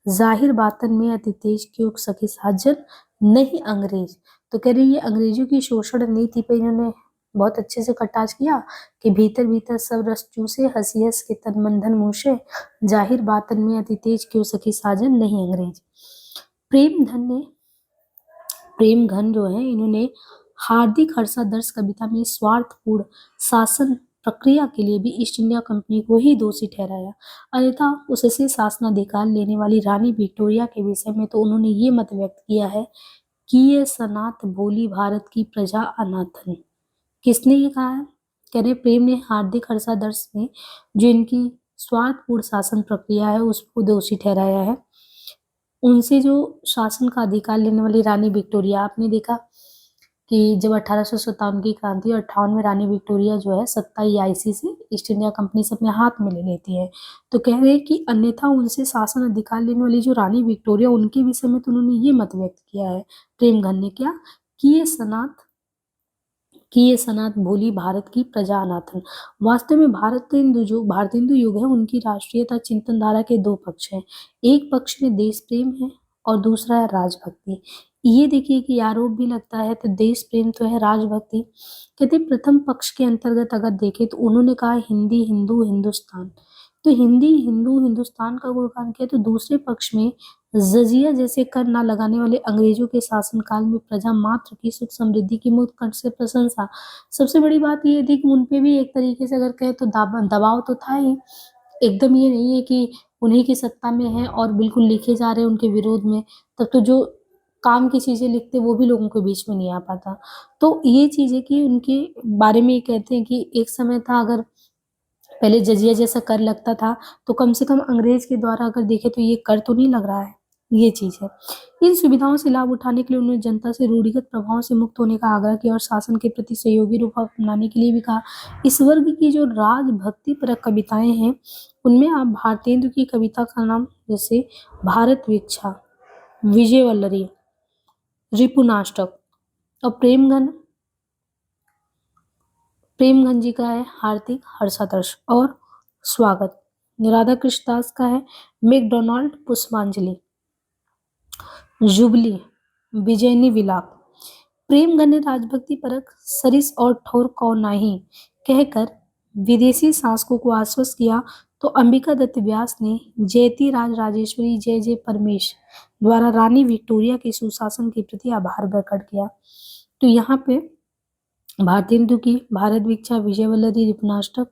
जाहिर बातन में अति तेज क्यों सखी साजन नहीं अंग्रेज। तो कह रही है अंग्रेजों की शोषण नीति पे इन्होंने बहुत अच्छे से कटाच किया कि भीतर भीतर सब रस चूसे, हंसी हंस के तन मंथन मूसे, जाहिर बातन में अति तेज क्यों सखी साजन नहीं अंग्रेज। प्रेमघन जो है इन्होंने हार्दिक हर्षादर्श कविता में स्वार्थपूर्ण शासन प्रक्रिया के लिए भी ईस्ट इंडिया कंपनी को ही दोषी ठहराया, अन्यथा उससे शासनाधिकार लेने वाली रानी विक्टोरिया के विषय में तो उन्होंने ये मत व्यक्त किया है कि ये सनात बोली भारत की प्रजा अनाथन। किसने ये कहा है? कह रहे प्रेम ने हार्दिक हर्षादर्श में जो इनकी स्वार्थपूर्ण शासन प्रक्रिया है उसको दोषी ठहराया है। उनसे जो शासन का अधिकार लेने वाली रानी विक्टोरिया, आपने देखा कि जब 1857 की क्रांति और 58 में रानी विक्टोरिया जो है सत्ता आईसी से ईस्ट इंडिया कंपनी से अपने हाथ में ले लेती है। तो कह रहे हैं कि अन्यथा उनसे शासन अधिकार लेने वाली जो रानी विक्टोरिया, उनके विषय में तो उन्होंने ये मत व्यक्त किया है प्रेमघन ने, क्या कि ये सनात भोली भारत की प्रजा अनाथन। वास्तव में भारत हिंदू युग है, उनकी राष्ट्रीयता चिंतन धारा के दो पक्ष हैं। एक पक्ष में देश प्रेम है और दूसरा है राजभक्ति। ये देखिए कि आरोप भी लगता है तो देश प्रेम तो है, राजभक्ति कहते हैं। प्रथम पक्ष के अंतर्गत अगर देखें तो उन्होंने कहा हिंदी हिंदू हिंदुस्तान, तो हिंदी हिंदू हिंदुस्तान का गुणगान किया। तो दूसरे पक्ष में जजिया जैसे कर न लगाने वाले अंग्रेजों के शासनकाल में प्रजा मात्र की सुख समृद्धि की मुक्त कंठ से प्रशंसा। सबसे बड़ी बात ये थी कि उनपे भी एक तरीके से अगर कहे तो दबाव तो था ही। एकदम ये नहीं है कि उन्हीं की सत्ता में है और बिल्कुल लिखे जा रहे हैं उनके विरोध में, तब तो जो काम की चीजें लिखते वो भी लोगों के बीच में नहीं आ पाता। तो ये चीज है कि उनके बारे में ये कहते हैं कि एक समय था, अगर पहले जजिया जैसा कर लगता था तो कम से कम अंग्रेज के द्वारा अगर देखे तो ये कर तो नहीं लग रहा है, ये चीज है। इन सुविधाओं से लाभ उठाने के लिए उन्होंने जनता से रूढ़िगत प्रभावों से मुक्त होने का आग्रह किया और शासन के प्रति सहयोगी रूप अपनाने के लिए भी कहा। इस वर्ग की जो राजभक्ति परक कविताएं हैं उनमें आप भारतेंदु की कविता का नाम जैसे भारत वीक्षा, विजय वल्लरी, रिपुनाष्टक और प्रेमगंज जी का है हार्दिक हर्षादर्श और स्वागत। राधा कृष्ण दास का है मैकडोनाल्ड पुष्पांजलि, जुबली, विजयनी विलाप। प्रेमगन ने राजभक्ति परक सरिस और ठोर कौ नाही कहकर विदेशी शासकों को आश्वस्त किया, तो अंबिका दत्त व्यास ने जयती राज राजेश्वरी जय जय परमेश द्वारा रानी विक्टोरिया के सुशासन के प्रति आभार प्रकट किया। तो यहाँ पे भारतेंदु की भारत वीक्षा, विजय वल्लरी, रिपुनाष्टक,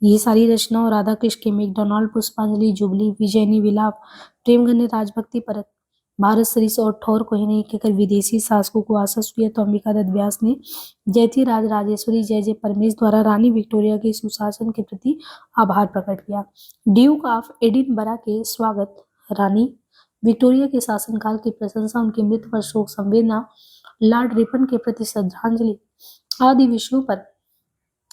ये सारी रचनाओं, राधा कृष्ण के मैकडोनाल्ड पुष्पांजलि, जुबली, विजयनी विलाप। प्रेमगन ने राजभक्ति परक भारत सरिस और ठौर को ही नहीं कहकर विदेशी शासकों को आश्वस्त किया, तो अंबिका दत्त व्यास ने जयती राज राजेश्वरी जय जय परमेश द्वारा रानी विक्टोरिया के सुशासन के प्रति आभार प्रकट किया। ड्यूक ऑफ एडिनबरा के स्वागत, रानी विक्टोरिया के शासनकाल की प्रशंसा, उनकी मृत्यु पर शोक संवेदना, लॉर्ड रिपन के प्रति श्रद्धांजलि आदि विषयों पर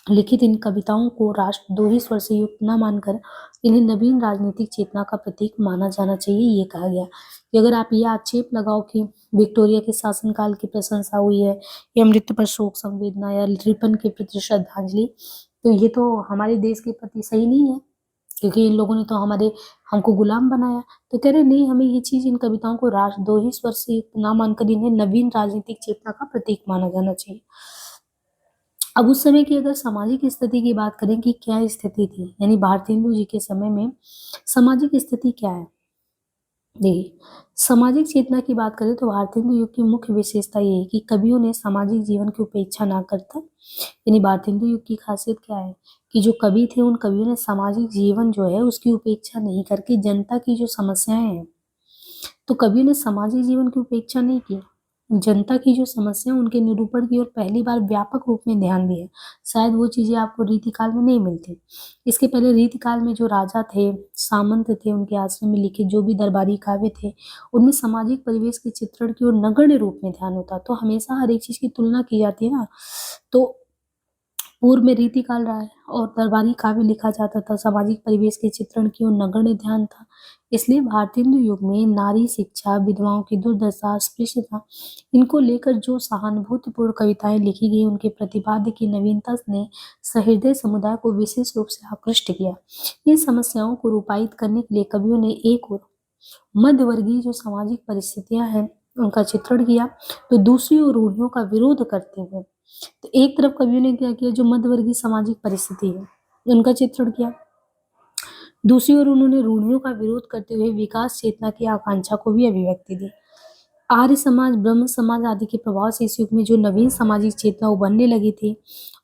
लिखित इन कविताओं को राष्ट्रद्रोही स्वर से युक्त न मानकर इन्हें नवीन राजनीतिक चेतना का प्रतीक माना जाना चाहिए। ये कहा गया कि अगर आप ये आक्षेप लगाओ कि विक्टोरिया के शासनकाल की प्रशंसा हुई है या मृत्यु पर शोक संवेदना या रिपन के प्रति श्रद्धांजलि, तो ये तो हमारे देश के प्रति सही नहीं है, क्योंकि इन लोगों ने तो हमको गुलाम बनाया। तो कह रहे नहीं, हमें ये चीज इन कविताओं को राष्ट्रद्रोही स्वर से युक्त न मानकर इन्हें नवीन राजनीतिक चेतना का प्रतीक माना जाना चाहिए। अब उस समय की अगर सामाजिक स्थिति की बात करें कि क्या स्थिति थी, यानी भारतेंदु जी के समय में सामाजिक स्थिति क्या है। देखिए, सामाजिक चेतना की बात करें तो भारतेंदु युग की मुख्य विशेषता ये है कि कवियों ने सामाजिक जीवन की उपेक्षा ना करता। यानी भारतेंदु युग की खासियत क्या है कि जो कवि थे उन कवियों ने सामाजिक जीवन जो है उसकी उपेक्षा नहीं करके जनता की जो समस्याएं हैं, तो कवियों ने सामाजिक जीवन की उपेक्षा नहीं की, जनता की जो समस्या उनके निरूपण की ओर पहली बार व्यापक रूप में ध्यान दिया। शायद वो चीजें आपको रीतिकाल में नहीं मिलती। इसके पहले रीतिकाल में जो राजा थे, सामंत थे, उनके आश्रम में लिखे जो भी दरबारी काव्य थे, उनमें सामाजिक परिवेश के चित्रण की ओर नगण्य रूप में ध्यान होता। तो हमेशा हर एक चीज की तुलना की जाती है ना, तो पूर्व में रीतिकाल रहा है और दरबारी काव्य लिखा जाता था, सामाजिक परिवेश के चित्रण की ओर नगण्य ध्यान था। इसलिए भारतेंदु युग में नारी शिक्षा, विधवाओं की दुर्दशा, अस्पृश्यता, इनको लेकर जो सहानुभूतिपूर्ण कविताएं लिखी गई, उनके प्रतिपाद्य की नवीनता ने सहृदय समुदाय को विशेष रूप से आकृष्ट किया। इन समस्याओं को रूपायित करने के लिए कवियों ने एक और मध्यवर्गीय जो सामाजिक परिस्थितियां हैं उनका चित्रण किया, तो दूसरी ओर रूढ़ियों का विरोध करते हुए, तो एक तरफ कवियों ने क्या किया, जो मध्यवर्गीय सामाजिक परिस्थिति है उनका चित्रण किया, दूसरी ओर उन्होंने रूढ़ियों का विरोध करते हुए विकास चेतना की आकांक्षा को भी अभिव्यक्ति दी। आर्य समाज, ब्रह्म समाज आदि के प्रभाव से इस युग में जो नवीन सामाजिक चेतना उभरने लगी थी,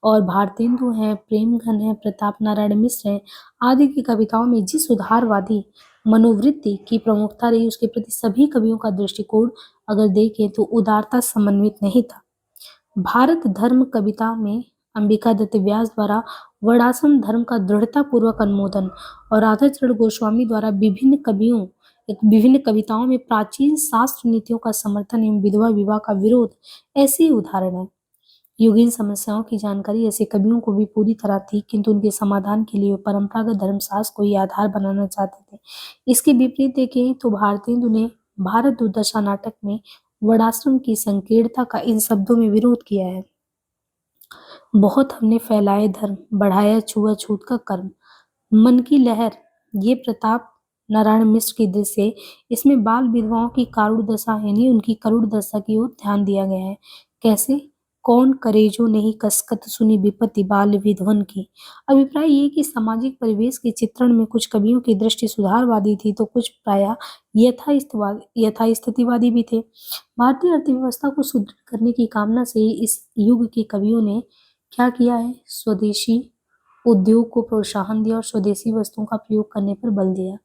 और भारतेंदु हैं, प्रेमघन हैं, प्रताप नारायण मिश्र हैं आदि की कविताओं में जिस उदारवादी मनोवृत्ति की प्रमुखता रही, उसके प्रति सभी कवियों का दृष्टिकोण अगर देखें तो उदारता समन्वित नहीं था। भारत धर्म कविता में अंबिका दत्त व्यास द्वारा वर्णाश्रम धर्म का दृढ़ता पूर्वक अनुमोदन और राधाचरण गोस्वामी द्वारा विभिन्न कवियों विभिन्न कविताओं में प्राचीन शास्त्र नीतियों का समर्थन एवं विधवा विवाह का विरोध ऐसे ही उदाहरण है। युगीन समस्याओं की जानकारी ऐसे कवियों को भी पूरी तरह थी, किंतु उनके समाधान के लिए वे परंपरागत धर्मशास्त्र को ही आधार बनाना चाहते थे। इसके विपरीत देखें तो भारतेंदु ने भारत दुर्दशा नाटक में वर्णाश्रम की संकीर्णता का इन शब्दों में विरोध किया है। बहुत हमने फैलाए धर्म, बढ़ाया छुआछूत का कर्म, मन की लहर, ये प्रताप नारायण मिश्र की दृश्य। इसमें बाल विधवाओं की कारुण दशा यानी उनकी करुण दशा की ओर ध्यान दिया गया है। कैसे? कौन करे जो नहीं कसकत सुनी विपत्ति बाल विधवन की। अभिप्राय ये कि सामाजिक परिवेश के चित्रण में कुछ कवियों की दृष्टि सुधारवादी थी तो कुछ प्रायः यथास्थितिवादी भी थे। भारतीय अर्थव्यवस्था को सुदृढ़ करने की कामना से इस युग के कवियों ने क्या किया है? स्वदेशी उद्योग को प्रोत्साहन दिया और स्वदेशी वस्तुओं का प्रयोग करने पर बल दिया।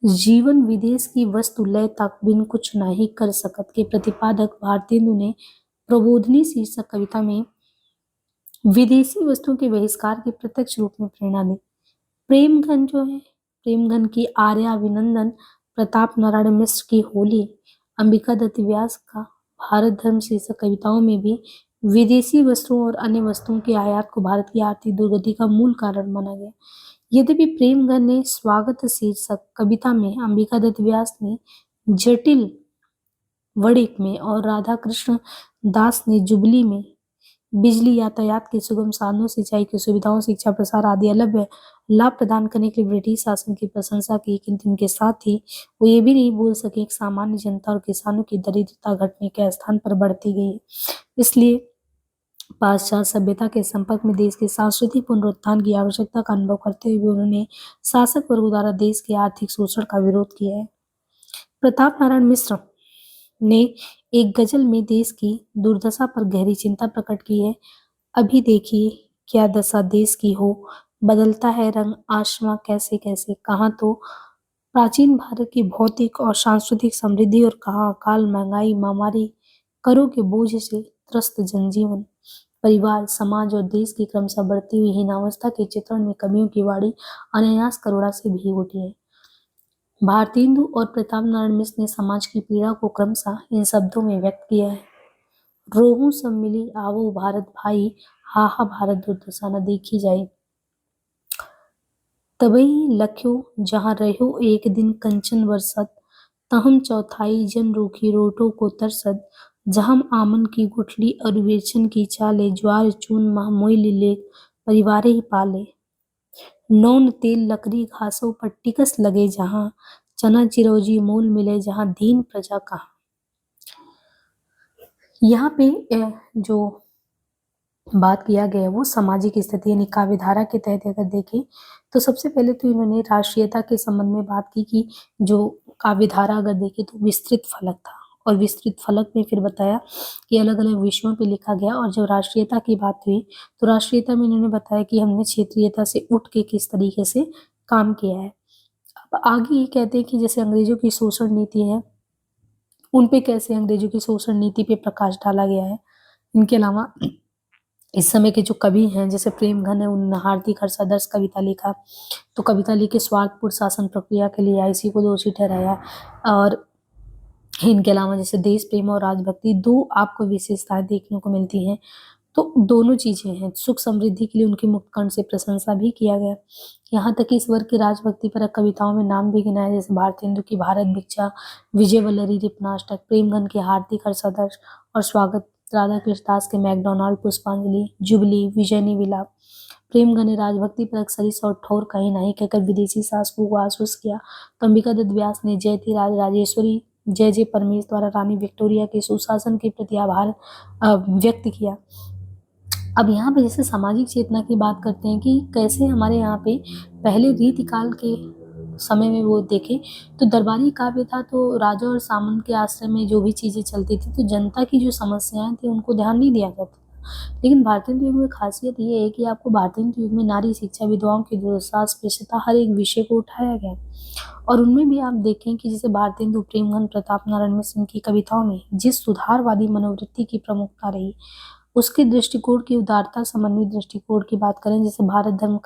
जीवन विदेश की वस्तु लय तक बिन कुछ नहीं कर सकत के प्रतिपादक भारतेंदु ने प्रबोधिनी शीर्षक कविता में विदेशी वस्तुओं के बहिष्कार के प्रत्यक्ष रूप में प्रेरणा दी। प्रेमघन जो है, प्रेमघन की आर्याभिनंदन, प्रताप नारायण मिश्र की होली, अंबिका दत्त व्यास का भारत धर्म शीर्षक कविताओं में भी विदेशी वस्तुओं और अन्य वस्तुओं के आयात को भारत की आर्थिक दुर्गति का मूल कारण माना गया। यद्यपि प्रेमघन ने स्वागत शीर्षक कविता में, अंबिका दत्त व्यास ने जटिल वणिक में और राधा कृष्ण दास ने जुबली में बिजली, यातायात के सुगम साधनों, सिंचाई की सुविधाओं, शिक्षा प्रसार आदि अलग लाभ प्रदान करने के लिए ब्रिटिश शासन की प्रशंसा की, किंतु इनके साथ ही वो ये भी नहीं बोल सके कि सामान्य जनता और किसानों की दरिद्रता घटने के स्थान पर बढ़ती गई है। इसलिए पाश्चात्य सभ्यता के संपर्क में देश के सांस्कृतिक पुनरुत्थान की आवश्यकता का अनुभव करते हुए उन्होंने शासक वर्ग द्वारा देश के आर्थिक शोषण का विरोध किया है। प्रताप नारायण मिश्र ने एक गजल में देश की दुर्दशा पर गहरी चिंता प्रकट की है। अभी देखिए क्या दशा देश की हो, बदलता है रंग आसमां कैसे कैसे, कहाँ तो प्राचीन भारत की भौतिक और सांस्कृतिक समृद्धि और कहाँ अकाल, महंगाई, महामारी, करों के बोझ से त्रस्त जनजीवन, परिवार, समाज और देश की क्रमशः बढ़ती हुई हीनावस्था के चित्रण में कवियों की वाणी अनायास करुणा से भीग उठी है। भारतेंदु और प्रताप नारायण मिश्र ने समाज की पीड़ा को क्रमशः इन शब्दों में व्यक्त किया है। रोहू सब मिली आवो भारत भाई, हा हा भारत दुर्दशा न देखी जाए। तबई लख्यो जहाँ रहो एक दिन कंचन बरसत, तहम चौथाई जन रूखी रोटों को तरसत, जहम आमन की गुठली और बेचन की चाले, ज्वार चून मह मोल ले परिवारे ही पाले। नौन तेल लकड़ी घासों पर टिकस लगे जहाँ, चना चिरौंजी मोल मिले जहाँ दीन प्रजा कहाँ। यहाँ पे जो बात किया गया है वो सामाजिक स्थिति यानी काव्य धारा के तहत अगर देखें तो सबसे पहले तो इन्होंने राष्ट्रीयता के संबंध में बात की कि जो काव्य धारा अगर देखें तो विस्तृत फलक था और विस्तृत फलक में फिर बताया कि अलग अलग विषयों पे लिखा गया। और जब राष्ट्रीयता की बात हुई तो राष्ट्रीयता में इन्होंने बताया कि हमने क्षेत्रीयता से उठ के किस तरीके से काम किया है। अब आगे ये कहते हैं कि जैसे अंग्रेजों की शोषण नीति है उन पे कैसे अंग्रेजों की शोषण नीति पे प्रकाश डाला गया है। इनके अलावा इस समय के जो कवि हैं जैसे प्रेमघन है उन्होंने हार्दिक हर्षादर्श कविता लिखा, तो कविता लिख के स्वार्थपूर्ण शासन प्रक्रिया के लिए आईसी को दोषी ठहराया। और इनके अलावा जैसे देश प्रेम और राजभक्ति दो आपको विशेषताएं देखने को मिलती हैं, तो दोनों चीजें हैं। सुख समृद्धि के लिए उनकी मुक्तकंठ से प्रशंसा भी किया गया। यहाँ तक कि इस वर्ग की राजभक्ति पर कविताओं में नाम भी गिनाए जैसे भारतेंदु की भारत भिक्षा, विजय वल्लरी रिपनाष्टक, प्रेमघन के हार्दिक हर्षादर्श और स्वागत, राधा कृष्ण दास के मैकडोनाल्ड पुष्पांजलि, जुबली, विजयनी विलाप। प्रेमघन ने राजभक्ति पर अक्सर इस और ठोर कहीं नहीं कहकर विदेशी शासकों को आश्वस्त किया। तो अंबिका दत्त व्यास ने जय थी राज राजेश्वरी जय जय परमेश द्वारा रानी विक्टोरिया के सुशासन के प्रति आभार व्यक्त किया। अब यहाँ पे जैसे सामाजिक चेतना की बात करते हैं कि कैसे हमारे यहाँ पे पहले रीतिकाल के समय में वो देखें तो दरबारी काव्य था, तो राजा और सामंत के आश्रय में जो भी चीजें चलती थी तो जनता की जो समस्याएं थी उनको ध्यान नहीं दिया जाता। लेकिन भारतीय युग में खासियत ये है कि आपको भारतीय युग में नारी शिक्षा, विधवाओं की दुर्दशा, अस्पृश्यता, हर एक विषय को उठाया गया। और उनमें भी आप देखें कि जैसे भारतेंदु, प्रेमघन, प्रताप नारायण मिश्र की कविताओं में जिस सुधारवादी मनोवृत्ति की प्रमुखता रही उसके दृष्टिकोण की उदारता समन्वित दृष्टिकोण की बात करें, जैसे भारत धर्म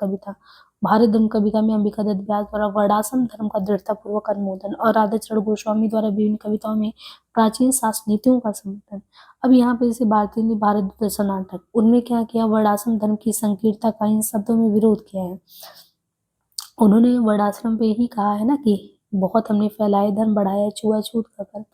कविता में अंबिका दत्त व्यास द्वारा वर्णाश्रम धर्म का दृढ़तापूर्वक अनुमोदन और राधाचरण गोस्वामी द्वारा विभिन्न कविताओं में प्राचीन शास्त्र नीतियों का समर्थन। अब यहाँ पे जैसे भारतीय ने भारत दर्शन नाटक, उनमें क्या किया, वर्णाश्रम धर्म की संकीर्णता का इन शब्दों में विरोध किया है। उन्होंने वर्णाश्रम पे ही कहा है ना कि बहुत हमने फैलाए धर्म, बढ़ाया छुआछूत का कर्म।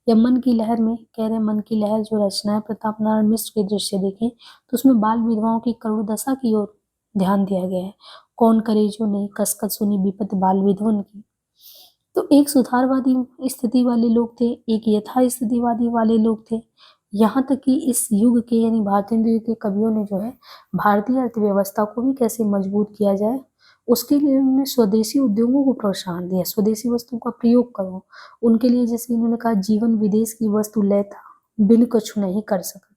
या मन की लहर में कह रहे हैं, मन की लहर जो रचना है प्रताप नारायण मिश्र के दृश्य देखें तो उसमें बाल विधवाओं की करुण दशा की ओर ध्यान दिया गया है। कौन करे जो नहीं कसकस सुनी विपत्ति बाल विधवन की। तो एक सुधारवादी स्थिति वाले लोग थे, एक यथा स्थितिवादी वाले लोग थे। यहाँ तक कि इस युग के यानी भारतेंदु युग के कवियों ने जो है भारतीय अर्थव्यवस्था को भी कैसे मजबूत किया जाए, उसके लिए उन्होंने स्वदेशी उद्योगों को प्रोत्साहन दिया, स्वदेशी वस्तुओं का प्रयोग करो। उनके लिए जैसे उन्होंने कहा, जीवन विदेश की वस्तु लेता बिन कछु नहीं कर सकता।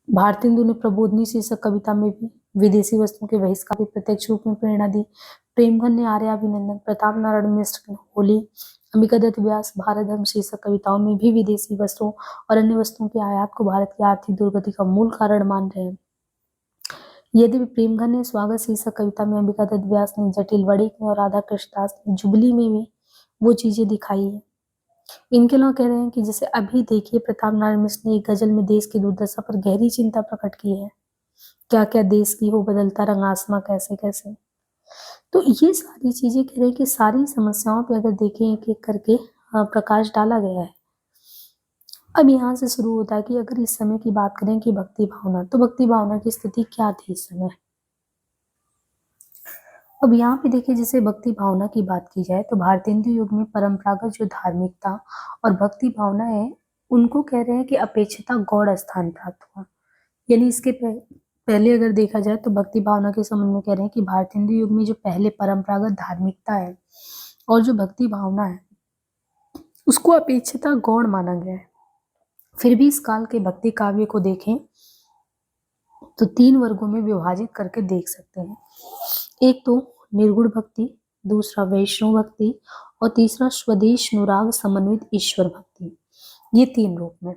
भारतेंदु ने प्रबोधनी शीर्षक कविता में भी विदेशी वस्तुओं के बहिष्कार की प्रत्यक्ष रूप में प्रेरणा दी। प्रेमघन ने आर्याभिनंदन, प्रताप नारायण मिश्र ने होली, अंबिका दत्त व्यास भारत धर्म शीर्षक कविताओं में भी विदेशी वस्तुओं और अन्य वस्तुओं के आयात को भारत की आर्थिक दुर्गति का मूल कारण मान रहे हैं। यद्यपि प्रेमघन ने स्वागत शीर्षक कविता में अंबिका दत्त व्यास ने जटिल वणिक में और राधा कृष्णदास ने जुबली में भी वो चीजें दिखाई है। इनके अलावा कह रहे हैं कि जैसे अभी देखिए प्रताप नारायण मिश्र ने एक गजल में देश की दुर्दशा पर गहरी चिंता प्रकट की है। क्या क्या देश की हो बदलता रंग आसमां कैसे कैसे। तो ये सारी चीजें कह रहे हैं कि सारी समस्याओं पे अगर देखें एक एक करके प्रकाश डाला गया है। अब यहाँ से शुरू होता है कि अगर इस समय की बात करें कि भक्ति भावना, तो भक्ति भावना की स्थिति क्या थी इस समय। अब यहाँ पे देखिए जैसे भक्ति भावना की बात की जाए तो भारतेंदु युग में परंपरागत जो धार्मिकता और भक्ति भावना है उनको कह रहे हैं कि अपेक्षिता गौड़ स्थान प्राप्त हुआ। यानी इसके पहले अगर देखा जाए तो भक्ति भावना के संबंध में कह रहे हैं कि भारतेंदु युग में जो पहले परंपरागत धार्मिकता है और जो भक्ति भावना है उसको अपेक्षिता गौड़ माना गया है। फिर भी इस काल के भक्ति काव्य को देखें तो 3 वर्गों में विभाजित करके देख सकते हैं। एक तो निर्गुण भक्ति, दूसरा वैष्णव भक्ति और तीसरा स्वदेश अनुराग समन्वित ईश्वर भक्ति। ये 3 रूप में।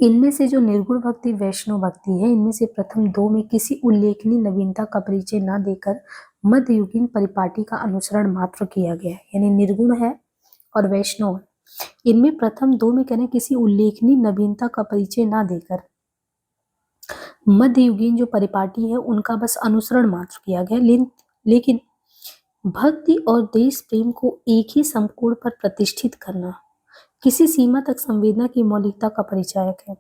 इनमें से जो निर्गुण भक्ति वैष्णव भक्ति है, इनमें से प्रथम 2 में किसी उल्लेखनीय नवीनता का परिचय न देकर मध्ययुगीन परिपाटी का अनुसरण मात्र किया गया है। यानी निर्गुण है और वैष्णव है, इनमें प्रथम 2 में कहने किसी उल्लेखनीय नवीनता का परिचय न देकर मध्ययुगीन जो परिपाटी है उनका बस अनुसरण मात्र किया गया। लेकिन भक्ति और देश प्रेम को एक ही समकोण पर प्रतिष्ठित करना किसी सीमा तक संवेदना की मौलिकता का परिचायक है।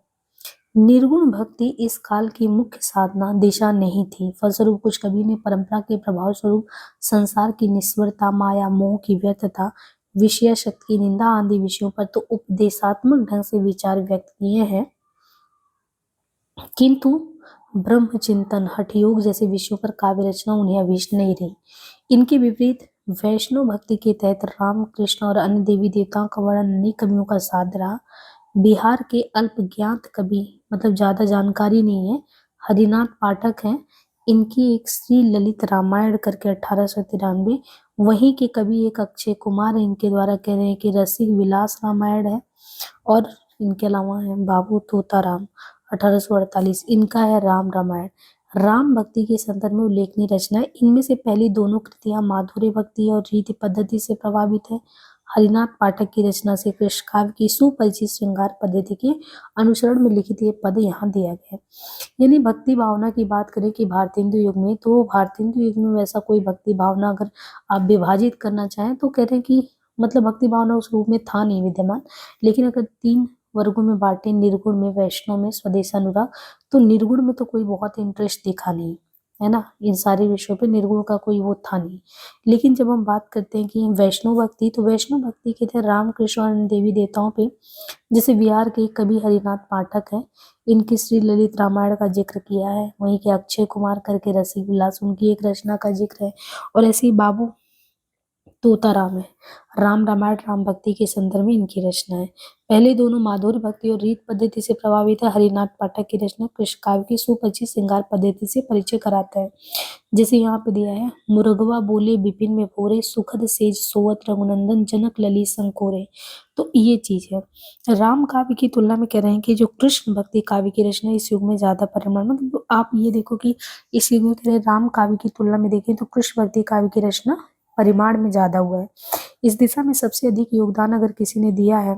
निर्गुण भक्ति इस काल की मुख्य साधना दिशा नहीं थी। फलस्वरूप कुछ कवि ने परंपरा के प्रभाव स्वरूप संसार की निस्वरता, माया मोह की व्यर्थता, विषय शक्ति की निंदा आदि विषयों पर तो उपदेशात्मक ढंग से विचार व्यक्त किए हैं, किंतु ब्रह्म चिंतन, हठ योग जैसे विषयों पर काव्य रचना उन्हें अभीष्ट नहीं रही। इनके विपरीत वैष्णव भक्ति के तहत राम कृष्ण और अन्य देवी देवताओं का वर्णन अनेक कवियों का साध रहा। बिहार के अल्पज्ञात कवि, मतलब ज्यादा जानकारी नहीं है, हरिनाथ पाठक हैं। इनकी एक श्री ललित रामायण करके 1893, वहीं के कवि एक अक्षय कुमार है, इनके द्वारा कह रहे हैं कि रसिक विलास रामायण है। और इनके अलावा है बाबू तोताराम 1848, इनका है राम रामायण। राम भक्ति के संदर्भ में उल्लेखनीय रचना है। इनमें से पहली दोनों कृतियां माधुर्य भक्ति और रीति पद्धति से प्रभावित है। हरिनाथ पाठक की रचना से कृष्ण काव्य की सुपरिचित श्रृंगार पद्धति के अनुसरण में लिखित ये पद यहाँ दिया गया है। यानी भक्ति भावना की बात करें कि भारतेंदु युग में, तो भारतेंदु युग में वैसा कोई भक्ति भावना अगर आप विभाजित करना चाहें तो कह रहे हैं कि मतलब भक्ति भावना उस रूप में था नहीं विद्यमान। लेकिन अगर 3 वर्गों में बांटे, निर्गुण में, वैष्णव में, स्वदेशानुराग, तो निर्गुण में तो कोई बहुत इंटरेस्ट दिखा नहीं है ना, इन सारे विषयों पे निर्गुण का कोई वो था नहीं। लेकिन जब हम बात करते हैं कि वैष्णव भक्ति, तो वैष्णव भक्ति के थे राम कृष्ण और देवी देवताओं पे, जैसे बिहार के कवि हरिनाथ पाठक है, इनकी श्री ललित रामायण का जिक्र किया है। वहीं के अक्षय कुमार करके रसिक विलास, उनकी एक रचना का जिक्र है। और ऐसे ही बाबू तोताराम है। राम रामायण राम भक्ति के संदर्भ में इनकी रचना है। पहले दोनों माधुर्य भक्ति और रीत पद्धति से प्रभावित है। हरिनाथ पाठक की रचना कृष्ण काव्य की सुपची श्रृंगार पद्धति से परिचय कराता है। जैसे यहाँ पे दिया है, मुरगवा बोले विपिन में भोरे, सुखद सेज सोवत रघुनंदन, जनक लली संकोरे। तो ये चीज है। राम काव्य की तुलना में कह रहे हैं कि जो कृष्ण भक्ति काव्य की रचना इस युग में ज्यादा परिमाण में, मतलब आप ये देखो कि इस युग में कह रहे हैं राम काव्य की तुलना में देखें तो कृष्ण भक्ति काव्य की रचना परिमाण में ज्यादा हुआ है। इस दिशा में सबसे अधिक योगदान अगर किसी ने दिया है,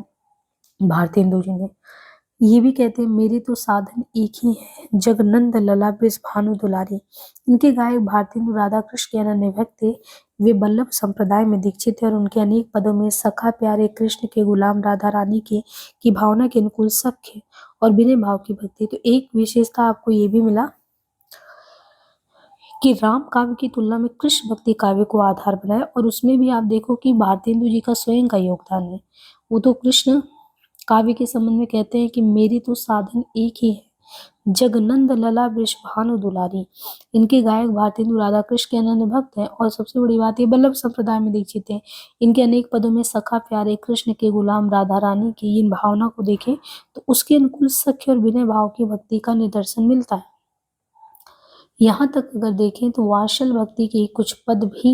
भारतेंदु जी ने। ये भी कहते हैं, मेरे तो साधन एक ही है, जगनंद लला वृष भानु दुलारी। इनके गायक भारतेंदु राधा कृष्ण के अनन्य भक्त थे। वे वल्लभ संप्रदाय में दीक्षित थे और उनके अनेक पदों में सखा प्यारे कृष्ण के गुलाम राधा रानी के की भावना के अनुकूल सख्य और विनय भाव की भक्ति। तो एक विशेषता आपको ये भी मिला कि राम काव्य की तुलना में कृष्ण भक्ति काव्य को आधार बनाया, और उसमें भी आप देखो कि भारतेंदु जी का स्वयं का योगदान है। वो तो कृष्ण काव्य के संबंध में कहते हैं कि मेरी तो साधन एक ही है, जगनंद लला वृष भानु दुलारी। इनके गायक भारतेंदु राधा कृष्ण के अनन्य भक्त हैं, और सबसे बड़ी बात ये वल्लभ संप्रदाय में दीक्षित हैं। इनके अनेक पदों में सखा प्यारे कृष्ण के गुलाम राधा रानी की इन भावना को देखें तो उसके अनुकूल सख्य और विनय भाव की भक्ति का निदर्शन मिलता है। यहाँ तक अगर देखें तो वात्सल भक्ति के कुछ पद भी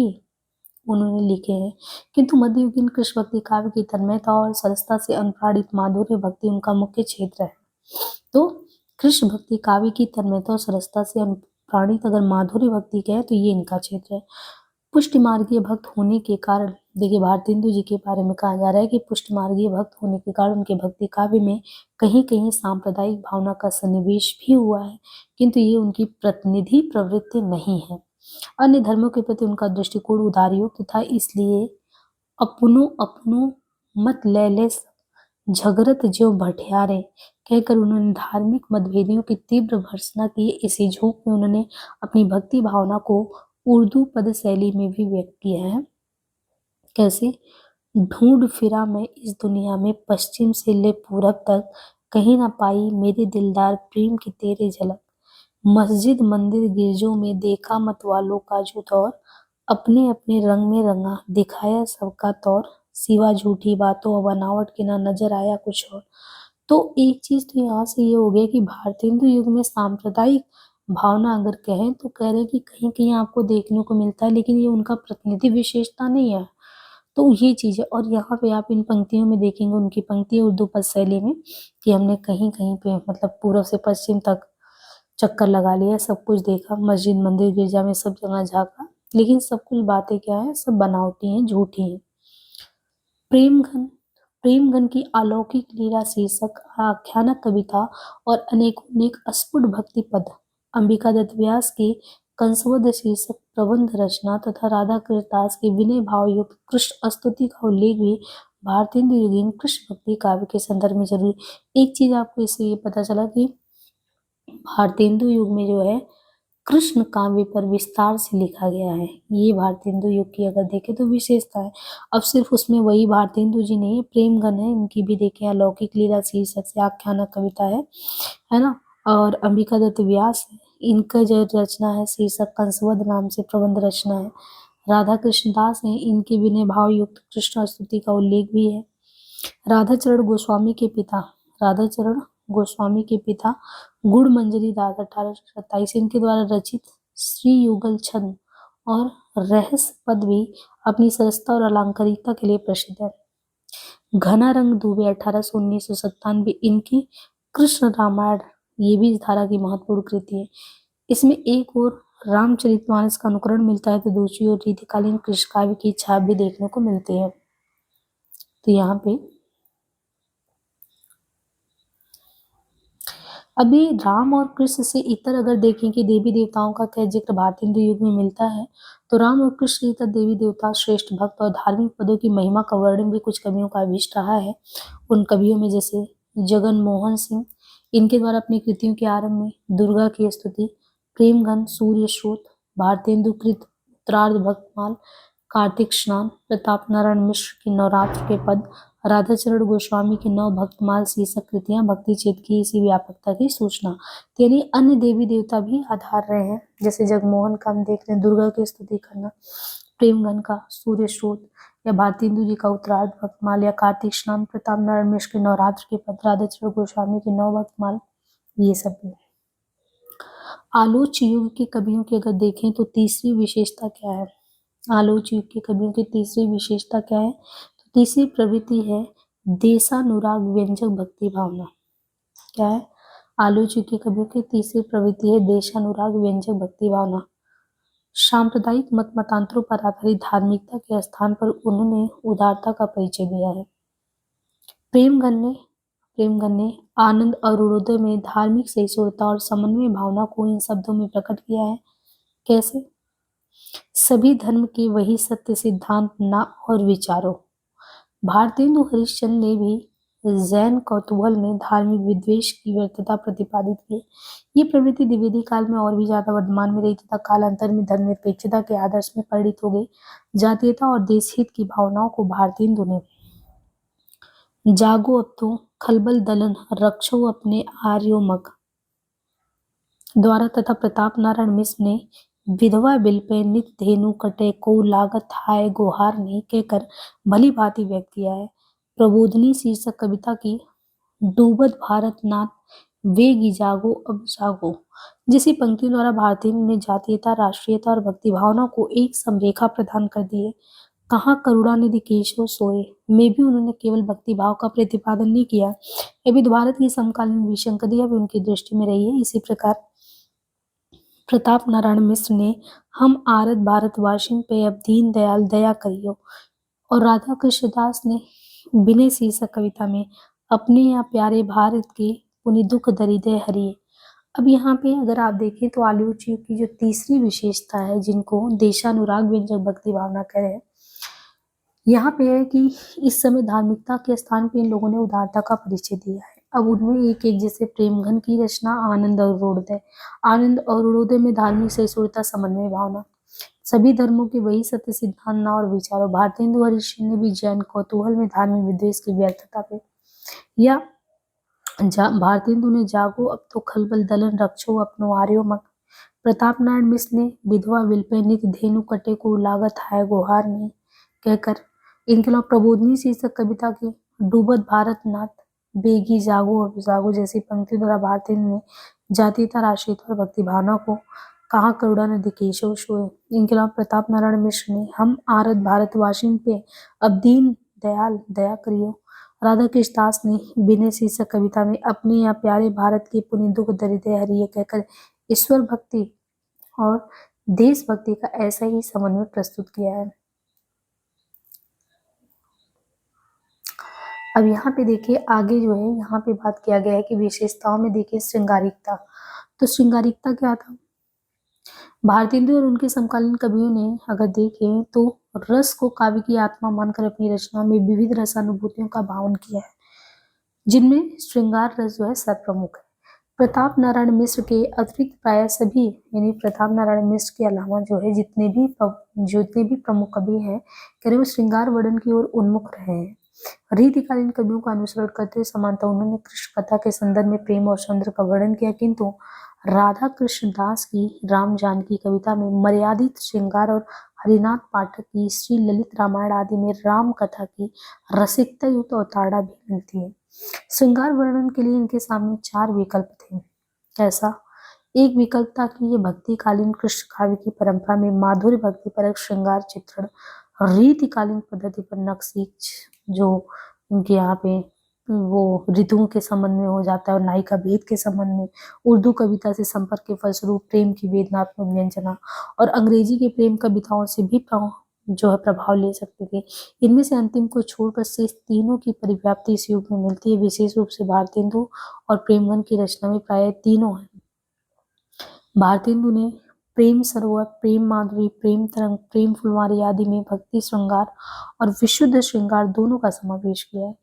उन्होंने लिखे हैं, किंतु मध्ययुगीन कृष्ण भक्ति काव्य की तन्मयता और सरसता से अनुप्राणित माधुर्य भक्ति उनका मुख्य क्षेत्र है। तो कृष्ण भक्ति काव्य की तन्मयता और सरसता से अनुप्राणित अगर माधुर्य भक्ति कहें तो ये इनका क्षेत्र है। पुष्टि मार्गीय भक्त होने के कारण, देखिए भारतेंदु जी के बारे में कहा जा रहा है कि पुष्टि मार्गीय भक्त होने के कारण उनके भक्ति काव्य में कहीं कहीं सांप्रदायिक भावना का सन्निवेश भी हुआ है, किंतु ये उनकी प्रतिनिधि प्रवृत्ति नहीं है। अन्य धर्मों के प्रति उनका दृष्टिकोण उदारयुक्त था, इसलिए अपनो अपनो मत ले ले झगरत ज्यों भटियारे कहकर उन्होंने धार्मिक मतभेदियों की तीव्र भर्त्सना की। इसी झोंक में उन्होंने अपनी भक्ति भावना को उर्दू पद शैली में भी व्यक्त किया है। कैसे? ढूंढ फिरा मैं इस दुनिया में पश्चिम से ले पूरब तक, कहीं ना पाई मेरे दिलदार प्रेम की तेरे झलक। मस्जिद मंदिर गिरजों में देखा मत वालों का जो दौर, अपने अपने रंग में रंगा दिखाया सबका तौर, सिवा झूठी बातों और बनावट के ना नजर आया कुछ और। तो एक चीज तो यहाँ से ये हो गया कि भारतेंदु युग में सांप्रदायिक भावना अगर कहें तो कह रहे हैं कि कहीं कहीं आपको देखने को मिलता है, लेकिन ये उनका प्रतिनिधि विशेषता नहीं है। तो ये चीज है। और यहाँ पे आप इन पंक्तियों में देखेंगे, उनकी पंक्ति उर्दू पद शैली में, कि हमने कहीं कहीं पे मतलब पूर्व से पश्चिम तक चक्कर लगा लिया, सब कुछ देखा, मस्जिद मंदिर गिरजा में सब जगह झांका, लेकिन सब कुछ बातें क्या है, सब बनावटी हैं, झूठी हैं। प्रेमघन की अलौकिक लीला शीर्षक आख्यानक कविता और अनेक अस्फुट भक्ति पद, अंबिका दत्त व्यास की कंसवद शीर्षक प्रबंध रचना तथा राधा कृष्णदास की विनय भाव युक्त कृष्ण स्तुति का उल्लेख भी भारतेंदु युगीन कृष्ण भक्ति काव्य के संदर्भ में जरूरी। एक चीज आपको इससे ये पता चला कि भारतेंदु युग में जो है कृष्ण काव्य पर विस्तार से लिखा गया है। ये भारतेंदु युग की अगर देखें तो विशेषता है। अब सिर्फ उसमें वही भारतेंदु जी नहीं, प्रेमगन है, इनकी भी देखें अलौकिक लीला शीर्षक से आख्यानक कविता है ना। और अंबिका दत्त व्यास है, इनका जो रचना है शीर्षक कंसवद नाम से प्रबंध रचना है। राधा कृष्णदास है, इनके विनय भाव युक्त कृष्ण स्तुति का उल्लेख भी है। राधाचरण गोस्वामी के पिता राधाचरण गोस्वामी के पिता गुड़ मंजरी दास 1827 इनके द्वारा रचित श्री युगल छंद और रहस्य पद भी अपनी सरसता और अलंकारिकता के लिए प्रसिद्ध है। घना रंग दुबे 1819 इनकी कृष्ण रामायण, ये भी इस धारा की महत्वपूर्ण कृति है। इसमें एक और रामचरितमानस का अनुकरण मिलता है तो दूसरी ओर रीतिकालीन कृष्ण काव्य की छाप भी देखने को मिलती है। तो यहाँ पे अभी राम और कृष्ण से इतर अगर देखें कि देवी देवताओं का क्या जिक्र भारतेंदु युग में मिलता है, तो राम और कृष्ण से इतर देवी देवता, श्रेष्ठ भक्त और धार्मिक पदों की महिमा का वर्णन भी कुछ कवियों का अभीष्ट रहा है। उन कवियों में जैसे जगन मोहन सिंह, इनके द्वारा अपनी कृतियों के आरंभ में दुर्गा की स्तुति, प्रेमघन सूर्य स्रोत, भारतेंदु कृत उत्तरार्ध भक्तमाल, कार्तिक स्नान, प्रताप नारायण मिश्र की नवरात्र के पद, राधाचरण गोस्वामी की नव भक्तमाल शीर्षक कृतियां भक्ति क्षेत्र की इसी व्यापकता की सूचना। यानी अन्य देवी देवता भी आधार रहे हैं, जैसे जगमोहन का हम देख रहे हैं दुर्गा की स्तुति करना, प्रेमगन का सूर्य स्रोत या भारतेंदु जी का उत्तरार्ध भक्तमाल या कार्तिक स्नान, प्रताप नारायण मिश्र के नवरात्र के पत्र, आदर्श गोस्वामी के नौ भक्तमाल, ये सब भी। आलोच युग के कवियों की अगर देखें तो तीसरी विशेषता क्या है? आलोच युग के कवियों की तीसरी विशेषता क्या है? तो तीसरी प्रवृत्ति है देशानुराग व्यंजक भक्ति भावना। क्या है? आलोच युग के कवियों की तीसरी प्रवृत्ति है देशानुराग व्यंजक भक्ति भावना। सांप्रदायिक मत मतांतरों पर आधारित धार्मिकता के स्थान पर उन्होंने उदारता का परिचय दिया है। प्रेमगन ने आनंद अरुणोदय में धार्मिक सहिष्णुता और समन्वय भावना को इन शब्दों में प्रकट किया है। कैसे? सभी धर्म के वही सत्य सिद्धांत ना और विचारों। भारतेंदु हरिश्चंद्र ने भी जैन कौतूहल में धार्मिक विद्वेष की व्यर्थता प्रतिपादित की। ये प्रवृत्ति द्विवेदी काल में और भी ज्यादा वर्धमान में रही तथा कालांतर में धर्मनिरपेक्षता के आदर्श में परिणित हो गई। जातीयता और देशहित की भावनाओं को भारतेंदु ने जागो अब तो खलबल दलन रक्षो अपने आर्योमग द्वारा तथा प्रताप नारायण मिश्र ने विधवा बिल पे नित धेनु कटे को लागत हाय गुहार नहीं कहकर भली भांति व्यक्त किया है। प्रबोधनी शीर्षक कविता की डूबत भारत नाथ वेगी जागो अब जागो जिसी पंक्ति द्वारा भारतेंदु ने जातीयता, राष्ट्रीयता और भक्ति भावना को एक समरेखा प्रदान कर दी है। कहाँ करुणानिधि केशव सोए में भी उन्होंने केवल भक्ति भाव का प्रतिपादन नहीं किया, अभी भारत की समकालीन विसंगतियां भी उनकी दृष्टि में रही है। इसी प्रकार प्रताप नारायण मिश्र ने हम आरत भारतवासिन पे अब दीन दयाल दया करियो और राधा कृष्णदास ने बिने शीर्षक कविता में अपने या प्यारे भारत के पुनि दुख दरिद्र हरिये। अब यहाँ पे अगर आप देखें तो आलोच युग की जो तीसरी विशेषता है जिनको देशानुराग व्यंजक भक्ति भावना कह रहे हैं, यहाँ पे है कि इस समय धार्मिकता के स्थान पे इन लोगों ने उदारता का परिचय दिया है। अब उनमें एक एक जैसे प्रेमघन की रचना आनंद और अरुणोदय। आनंद और अरुणोदय में धार्मिक सहिष्णुता, समन्वय भावना, सभी धर्मों के वही सत्य सिद्धांत ना और विचारों। भारतेंदु हरिश्चंद्र ने भी जैन कौतूहल में धार्मिक विद्वेष की व्यर्थता पे या भारतेंदु ने जागो अब तो खलबल दलन रक्षो अपनो आर्यो मग। प्रताप नारायण मिश्र ने विधवा विलपे नित धेनु कटे को लागत हाय गुहार नहीं कहकर। इनके अलावा प्रबोधनी शीर्षक कविता की डूबत भारत नाथ बेगी जागो अब जागो जैसी पंक्ति द्वारा भारतेंदु ने जातीयता, राष्ट्रीयता और भक्ति भावना को कहाँ करुणानिधि केशव सोए। इनके अलावा प्रताप नारायण मिश्र ने हम आरत भारतवासिन पे अब दीन दयाल दया करियो। राधा कृष्णदास ने बिने शीर्षक कविता में अपने या प्यारे भारत के पुनि दुख दरिद्र हरिये कहकर ईश्वर भक्ति और देशभक्ति का ऐसा ही समन्वय प्रस्तुत किया है। अब यहाँ पे देखिए आगे जो है यहाँ पे बात किया गया है कि विशेषताओं में देखिए श्रृंगारिकता। तो श्रृंगारिकता क्या था? भारतेंदु और उनके समकालीन कवियों ने अगर देखें तो रस को काव्य की आत्मा मानकर अपनी रचना में विविध रसानुभूतियों का भावन किया है, जिनमें श्रृंगार रस जो है सर्वप्रमुख है। प्रताप नारायण मिश्र के अतिरिक्त प्राय सभी यानी प्रताप नारायण मिश्र के अलावा जो है जितने भी प्रमुख कवि हैं कह रहे वो श्रृंगार वर्णन की ओर उन्मुख रहे हैं। रीतिकालीन कवियों का अनुसरण करते हुए समानता उन्होंने कृष्ण कथा के संदर्भ में प्रेम और सौंदर्य का वर्णन किया, किंतु राधा कृष्ण दास की राम जानकी कविता में मर्यादित श्रृंगार और हरिनाथ पाठक की श्री ललित रामायण आदि में राम कथा की रसिकता युक्त अवतारणा भी मिलती है। श्रृंगार वर्णन के लिए इनके सामने चार विकल्प थे। कैसा? एक विकल्प था कि ये भक्तिकालीन कृष्ण काव्य की परंपरा में माधुर्य भक्ति परक श्रृंगार चित्रण रीतिकालीन पद्धति पर नक्शी जो उनके यहाँ पे वो ऋतुओं के संबंध में हो जाता है और नायिका भेद के संबंध में, उर्दू कविता से संपर्क के फलस्वरूप प्रेम की वेदनात्मक व्यंजना और अंग्रेजी के प्रेम कविताओं से भी जो है प्रभाव ले सकते थे। इनमें से अंतिम को छोड़कर शेष तीनों की परिव्याप्ति इस युग में मिलती है। विशेष रूप से भारतेंदु और प्रेमगन की रचना में प्राय तीनों है। भारतेंदु ने प्रेम सरोवर, प्रेम माधुरी, प्रेम तरंग, प्रेम फुलवारी आदि में भक्ति श्रृंगार और विशुद्ध श्रृंगार दोनों का समावेश किया है।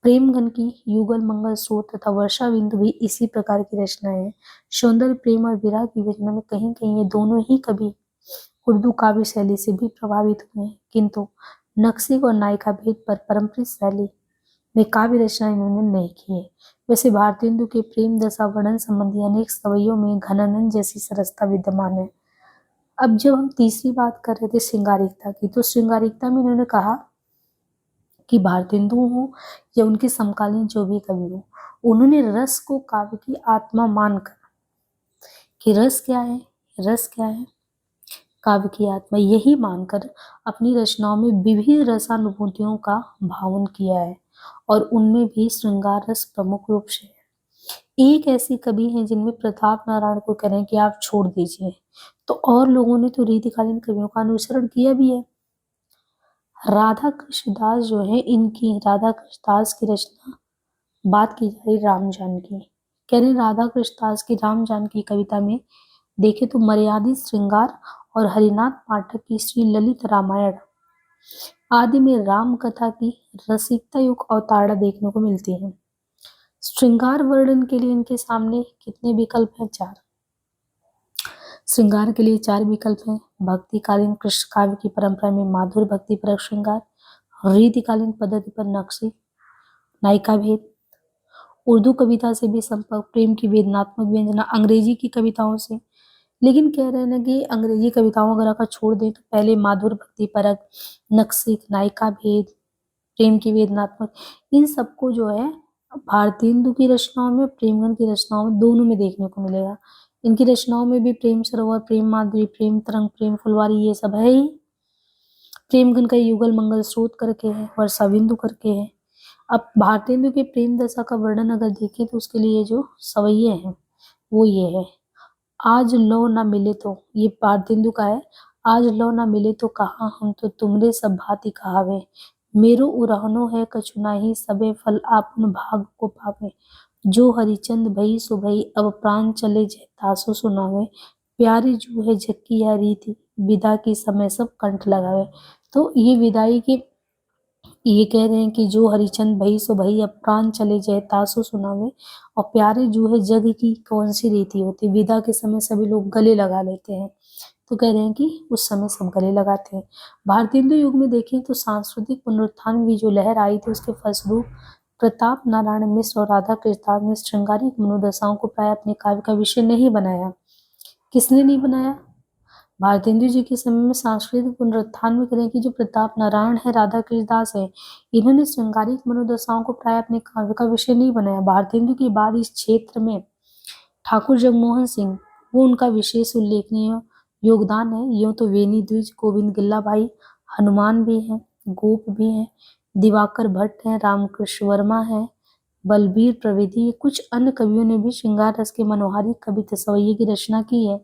प्रेमगन की युगल मंगल स्रोत तथा वर्षा बिंदु भी इसी प्रकार की रचना है। सौंदर्य, प्रेम और विरह की रचना में कहीं कहीं ये दोनों ही कवि उर्दू काव्य शैली से भी प्रभावित हुए हैं, किंतु नक्सिक और नायिका भेद पर पारंपरिक शैली में काव्य रचना इन्होंने नहीं की है। वैसे भारतेंदु के प्रेम दशा वर्णन संबंधी अनेक सवैयों में घनानंद जैसी सरसता विद्यमान है। अब जब हम तीसरी बात कर रहे थे श्रृंगारिकता की, तो श्रृंगारिकता में इन्होंने कहा कि भारतेंदु हो या उनके समकालीन जो भी कवि हो, उन्होंने रस को काव्य की आत्मा मानकर, कि रस क्या है, रस क्या है, काव्य की आत्मा, यही मानकर अपनी रचनाओं में विभिन्न रसानुभूतियों का भावन किया है और उनमें भी श्रृंगार रस प्रमुख रूप से है। एक ऐसे कवि हैं जिनमें प्रताप नारायण को कह रहे हैं कि आप छोड़ दीजिए, तो और लोगों ने तो रीतिकालीन कवियों का अनुसरण किया भी है। राधा कृष्ण दास जो है, इनकी राधा कृष्ण दास की रचना, बात की जा रही राम जानकी, कह रहे राधा कृष्ण दास की राम जानकी कविता में देखे तो मर्यादित श्रृंगार और हरिनाथ पाठक की श्री ललित रामायण आदि में राम कथा की रसिकता युक्त अवतारणा देखने को मिलती है। श्रृंगार वर्णन के लिए इनके सामने कितने विकल्प हैं? 4। श्रृंगार के लिए 4 विकल्प हैं। भक्तिकालीन कृष्ण काव्य की परंपरा में माधुर भक्ति परक श्रृंगार, रीतिकालीन पद्धति पर नक्शी नायिका भेद, उर्दू कविता से भी संपर्क, प्रेम की वेदनात्मक व्यंजना, अंग्रेजी की कविताओं से। लेकिन कह रहे हैं ना कि अंग्रेजी कविताओं अगर अगर छोड़ दें तो पहले माधुर भक्ति परक, नक्सिक, नायिका भेद, प्रेम की वेदनात्मक, इन सबको जो है भारतेंदु की रचनाओं में, प्रेमगन की रचनाओं में, दोनों में देखने को मिलेगा। इनकी रचनाओं में भी प्रेम सरोवर, प्रेम माधुरी, प्रेम तरंग, प्रेम फुलवारी, ये सब है ही। प्रेमगन का युगल मंगल स्रोत करके है, वर्षा बिंदु करके है। अब भारतेंदु के प्रेम दशा का वर्णन अगर देखें तो उसके लिए जो सवैये हैं वो ये है, आज लो ना मिले तो, ये भारतेंदु का है। आज लो ना मिले तो कहाँ हम तो तुमरे सब भांति कहावे, मेरो उरहनो है कछु नाही, सबे फल आपन भाग को पावे, जो हरिचंद भई सो भई, अब प्राण चले जय तासो सुनावे, प्यारी जू है झक्की या रीति, विदा की समय सब कंठ लगावे। तो ये विदाई की, ये कह रहे हैं कि जो हरिचंद भई सो भई, अब प्राण चले जय तासु सुनावे, और प्यारे जो है जग की कौन सी रीति होती, विदा के समय सभी लोग गले लगा लेते हैं, तो कह रहे हैं कि उस समय सब गले लगाते हैं। भारतेंदु युग में देखें तो सांस्कृतिक पुनरुत्थान की जो लहर आई थी, उसके फलस्वरूप प्रताप नारायण मिश्र और राधा कृष्ण ने श्रृंगारिक मनोदशाओं को प्राय अपने काव्य का विषय नहीं बनाया। किसने नहीं बनाया? भारतेंदु जी के समय में सांस्कृतिक पुनरुत्थान में करें कि जो प्रताप नारायण है, राधा कृष्ण दास है, इन्होंने श्रृंगारिक मनोदशाओं को प्राय अपने काव्य का विषय नहीं बनाया। भारतेंदु के बाद इस क्षेत्र में ठाकुर जगमोहन सिंह, वो उनका विशेष उल्लेखनीय योगदान है। यूं तो वेनी द्विज, गोविंद गिल्ला भाई, हनुमान भी हैं, गोप भी हैं, दिवाकर भट्ट हैं, रामकृष्ण वर्मा है, बलबीर प्रविधि, कुछ अन्य कवियों ने भी श्रृंगार रस के मनोहारी कविता सवैये की रचना की है।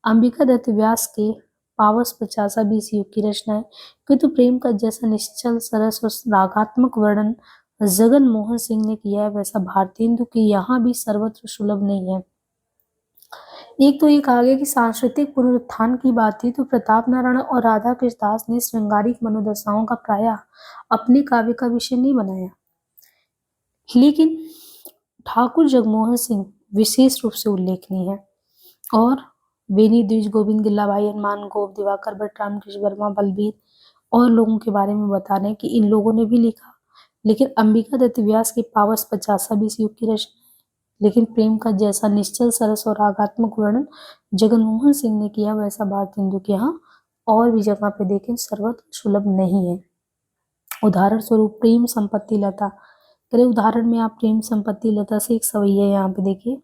अंबिका दत्त व्यास के पावस 50 युग की रचना है, किंतु प्रेम का जैसा निश्चल सरस और रागात्मक वर्णन जगन मोहन सिंह ने किया है, वैसा भारतेंदु के यहाँ भी सर्वत्र सुलभ नहीं है। एक तो एक आगे की सांस्कृतिक पुनरुत्थान की बात थी, तो प्रताप नारायण और राधा कृष्ण दास ने श्रृंगारिक मनोदशाओं का प्राय अपने काव्य का विषय नहीं बनाया, लेकिन ठाकुर जगमोहन सिंह विशेष रूप से उल्लेखनीय है, और बेनी द्विज, गोविंद गिल्ला भाई, हनुमान, गोप, दिवाकर भट्ट, रामकृष्ण वर्मा, बलबीर और लोगों के बारे में बता रहे हैं कि इन लोगों ने भी लिखा। लेकिन अंबिका दत्त व्यास के पावस 50 युग की रचना है, लेकिन प्रेम का जैसा निश्चल सरस और रागात्मक वर्णन जगनमोहन सिंह ने किया, वैसा भारतेंदु के यहाँ और भी जगह पे देखें सर्वत्र सुलभ नहीं है। उदाहरण स्वरूप प्रेम संपत्ति लता, करे उदाहरण में आप प्रेम संपत्ति लता से एक सवैया यहाँ पे देखिए,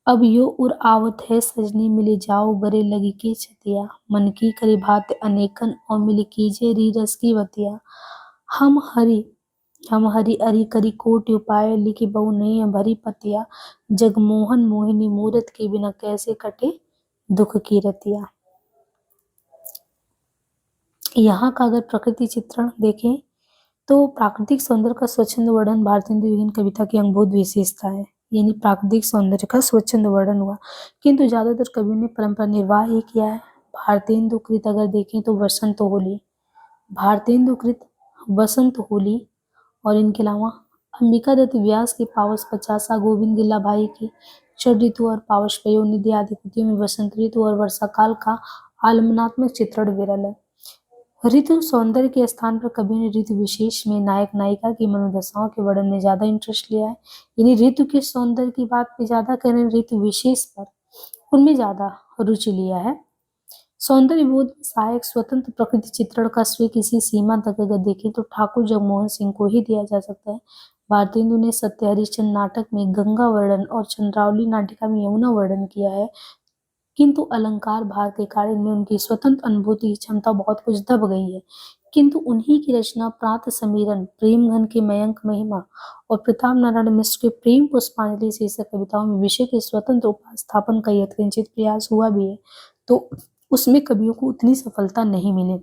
अब यो उर आवत है सजनी मिले जाओ गरे लगी के छतिया, मन की करी भात अनेकन और मिल कीजे री रस की बतिया, हम हरि हम हरि अरि करी कोटि उपाय, लिखी बहु नहीं भरी पतिया, जगमोहन मोहिनी मूरत के बिना कैसे कटे दुख की रतिया। यहाँ का अगर प्रकृति चित्रण देखें तो प्राकृतिक सौंदर्य का स्वच्छंद वर्णन भारतेंदु युगीन कविता की अंगभूत विशेषता है, यानी प्राकृतिक सौंदर्य का स्वच्छंद वर्णन हुआ, किंतु ज्यादातर कवियों ने परंपरा निर्वाह ही किया है। भारतेंदु कृत अगर देखें तो वसंत होली, भारतेंदु कृत वसंत होली, और इनके अलावा अंबिका दत्त व्यास के पावस 50, गोविंद गिल्ला भाई की षड ऋतु और पावस पयोनिधि आदि कृतियों में वसंत ऋतु और वर्षा काल का आलमनात्मक चित्रण विरल है। ऋतु सौंदर्य के स्थान पर कवियों ने ऋतु विशेष में नायक नायिका की मनोदशाओं के वर्णन में ज्यादा इंटरेस्ट लिया है, यानी ऋतु के सौंदर्य की बात पे ज्यादा कह रहे हैं, ऋतु विशेष पर उनमें ज्यादा रुचि लिया है। सौंदर्य बोध में सहायक स्वतंत्र प्रकृति चित्रण का श्रेय किसी सीमा तक अगर देखें तो ठाकुर जगमोहन सिंह को ही दिया जा सकता है। भारतेंदु ने सत्य हरिश्चंद्र नाटक में गंगा वर्णन और चंद्रावली नाटिका में यमुना वर्णन किया है, किंतु अलंकार भार के कारण इनमें उनकी स्वतंत्र अनुभूति की क्षमता बहुत कुछ दब गई है। किंतु उन्हीं की रचना प्रात समीरन, प्रेम घन के मयंक महिमा और प्रताप नारायण मिश्र के प्रेम पुष्पांजलि शीर्षक कविताओं में विषय के स्वतंत्र उपस्थापन का यथकिंचित प्रयास हुआ भी है, तो उसमें कवियों को उतनी सफलता नहीं मिली,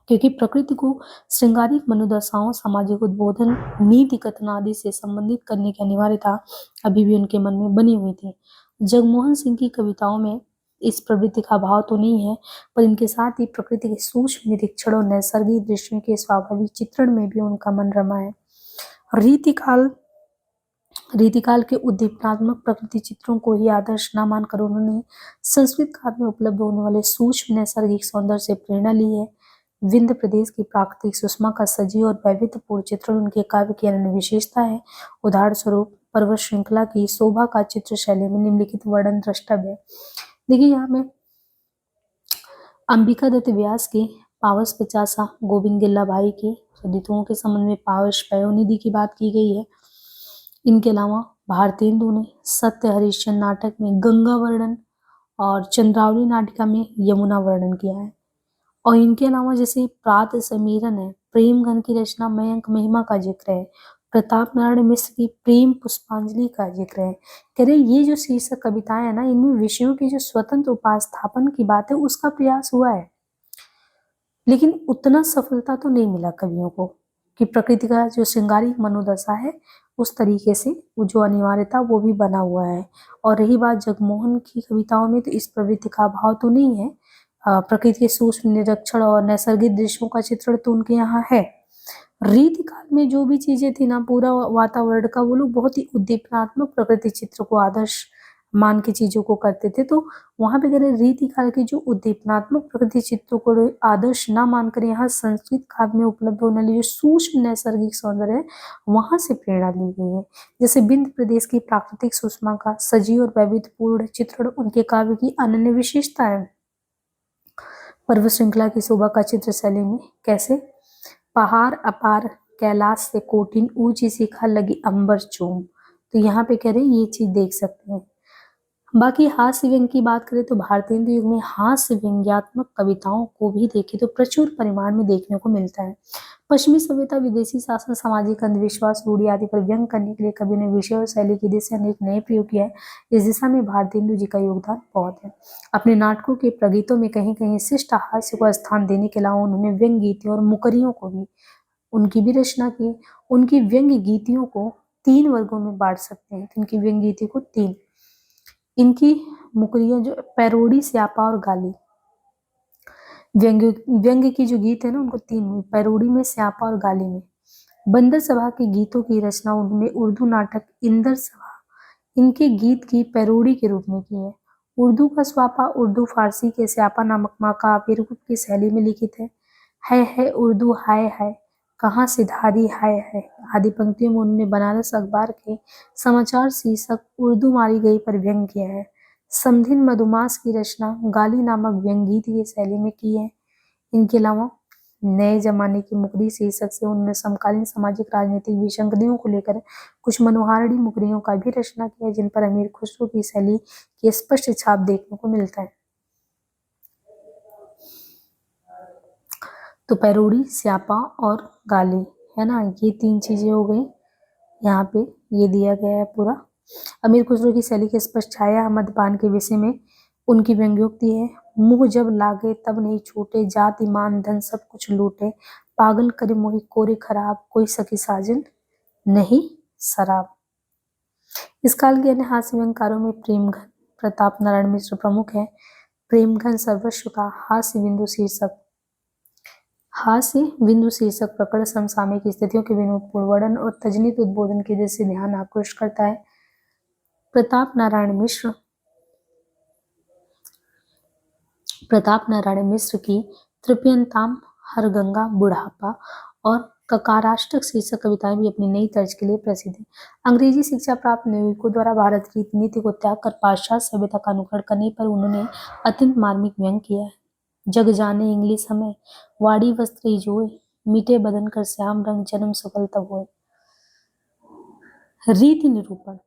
क्योंकि प्रकृति को श्रृंगारिक मनोदशाओं, सामाजिक उद्बोधन, नीति कथन आदि से संबंधित करने की अनिवार्यता अभी भी उनके मन में बनी हुई थी। जगमोहन सिंह की कविताओं में इस प्रवृत्ति का अभाव तो नहीं है, पर इनके साथ ही प्रकृति के सूक्ष्म निरीक्षण और नैसर्गिक दृश्यों के स्वाभाविक चित्रण में भी उनका मन रमा है। रीतिकाल के उद्दीपनात्मक प्रकृति चित्रों को ही आदर्श न मानकर उन्होंने संस्कृत काल में उपलब्ध होने वाले सूक्ष्म नैसर्गिक सौंदर्य से प्रेरणा ली है। विंध्य प्रदेश की प्राकृतिक सुषमा का सजीव और वैविध्यपूर्ण चित्रण उनके काव्य की अनन्य विशेषता है। उदाहरण स्वरूप पर्वत श्रृंखला की शोभा का चित्र शैली में निम्नलिखित वर्णन द्रष्टव्य है। देखिए यहाँ में अंबिका दत्त व्यास की पावस पचासा, गोविंद गिल्ला भाई की ऋतुओं के संबंध में पावस पयोनिधि की बात की गई है। इनके अलावा भारतेंदु ने सत्य हरिश्चंद्र नाटक में गंगा वर्णन और चंद्रावली नाटिका में यमुना वर्णन किया है। और इनके अलावा जैसे प्रात समीरन है, प्रेम घन की रचना मयंक महिमा का जिक्र है, प्रताप नारायण मिश्र की प्रेम पुष्पांजलि का जिक्र है। कह रहे ये जो शीर्षक कविताएं है ना, इनमें विषयों की जो स्वतंत्र उपस्थापन की बात है उसका प्रयास हुआ है, लेकिन उतना सफलता तो नहीं मिला कवियों को कि प्रकृति का जो श्रृंगारिक मनोदशा है उस तरीके से वो जो अनिवार्यता वो भी बना हुआ है। और रही बात जगमोहन की कविताओं में, तो इस प्रवृत्ति का अभाव तो नहीं है। प्रकृति के सूक्ष्म निरीक्षण और नैसर्गिक दृश्यों का चित्रण तो उनके यहाँ है। रीतिकाल में जो भी चीजें थी ना, पूरा वातावरण का, वो लोग बहुत ही उद्दीपनात्मक प्रकृति चित्र को आदर्श मान के चीजों को करते थे। तो वहां पे कह रहे रीतिकाल के जो उद्दीपनात्मक प्रकृति चित्रों को आदर्श ना मानकर यहाँ संस्कृत काव्य में उपलब्ध होने वाली जो सूक्ष्म नैसर्गिक सौंदर्य है वहां से प्रेरणा ली गई है। जैसे विंध्य प्रदेश की प्राकृतिक सुषमा का सजीव और वैविध्यपूर्ण चित्रण उनके काव्य की अनन्य विशेषता है। पर्वत श्रृंखला की शोभा का चित्र शैली में कैसे, पहाड़ अपार कैलाश से कोटिन ऊंची शिखा लगी अंबर चूम, तो यहाँ पे कह रहे हैं ये चीज देख सकते हैं। बाकी हास्य व्यंग की बात करें तो भारतेंदु युग में हास्य व्यंग्यात्मक कविताओं को भी देखें तो प्रचुर परिमाण में देखने को मिलता है। पश्चिमी सभ्यता, विदेशी शासन, सामाजिक अंधविश्वास, रूढ़ी आदि पर व्यंग करने के लिए कवि ने विषय और शैली की दिशा अनेक नए प्रयोग किया है। इस दिशा में भारतेंदु जी का योगदान बहुत है। अपने नाटकों के प्रगीतों में कहीं कहीं शिष्ट हास्य को स्थान देने के अलावा उन्होंने व्यंग गीतियों और मुकरियों को भी उनकी भी रचना की। उनकी व्यंग्य गीतियों को 3 वर्गों में बांट सकते हैं। तो उनकी व्यंग्य गीति को 3, इनकी मुकरियां जो पैरोडी, स्यापा और गाली। व्यंग्य की जो गीत है ना उनको 3 में, पैरोडी में, स्यापा और गाली में। बंदर सभा के गीतों की रचना उन्होंने उर्दू नाटक इंदर सभा इनके गीत की पैरोडी के रूप में की है। उर्दू का स्वापा उर्दू फारसी के स्यापा नामक महाकाव्य रूप की शैली में लिखित है उर्दू हाय हाय कहाँ से धारी हाय है आदि पंक्तियों में उन्होंने बनारस अखबार के समाचार शीर्षक उर्दू मारी गई पर व्यंग किया है। समधिन मधुमास की रचना गाली नामक व्यंग गीत की शैली में की है। इनके अलावा नए जमाने की मुकरी शीर्षक से उन्होंने समकालीन सामाजिक राजनीतिक विसंगतियों को लेकर कुछ मनोहारणी मुकरियों का भी रचना किया, जिन पर अमीर खुसरो की शैली की स्पष्ट छाप देखने को मिलता है। तो पैरोडी, स्यापा और गाली है ना, ये 3 चीजें हो गई। यहाँ पे ये दिया गया है पूरा। अमीर खुसरो की शैली की स्पष्ट छाया मद्यपान के विषय में उनकी व्यंग्योक्ति है। मुंह जब लागे तब नहीं छूटे, जात ईमान धन सब कुछ लूटे, पागल करे मोहि कोरे खराब, कोई सखी साजन नहीं शराब। इस काल के अन्य हास्य व्यंग्यकारों में प्रेमघन प्रताप नारायण मिश्र प्रमुख है। प्रेमघन सर्वस्व का हास्य बिंदु शीर्षक प्रकट समसामयिक स्थितियों के विनोदपूर्ण वर्णन और तजनीत उद्बोधन की दृष्टि से ध्यान आकृष्ट करता है। प्रताप नारायण मिश्र की तृप्यंताम, हरगंगा, बुढ़ापा और ककाराष्टक शीर्षक कविताएं भी अपनी नई तर्ज के लिए प्रसिद्ध हैं। अंग्रेजी शिक्षा प्राप्त नाविकों द्वारा भारत की नीति को त्याग कर पाश्चात्य सभ्यता का अनुकरण करने पर उन्होंने अत्यंत मार्मिक व्यंग किया है। जग जाने इंग्लिश हमें, वाड़ी वस्त्र ही जोए, मीठे बदन कर श्याम रंग, जन्म सफल तब होए। रीति निरूपण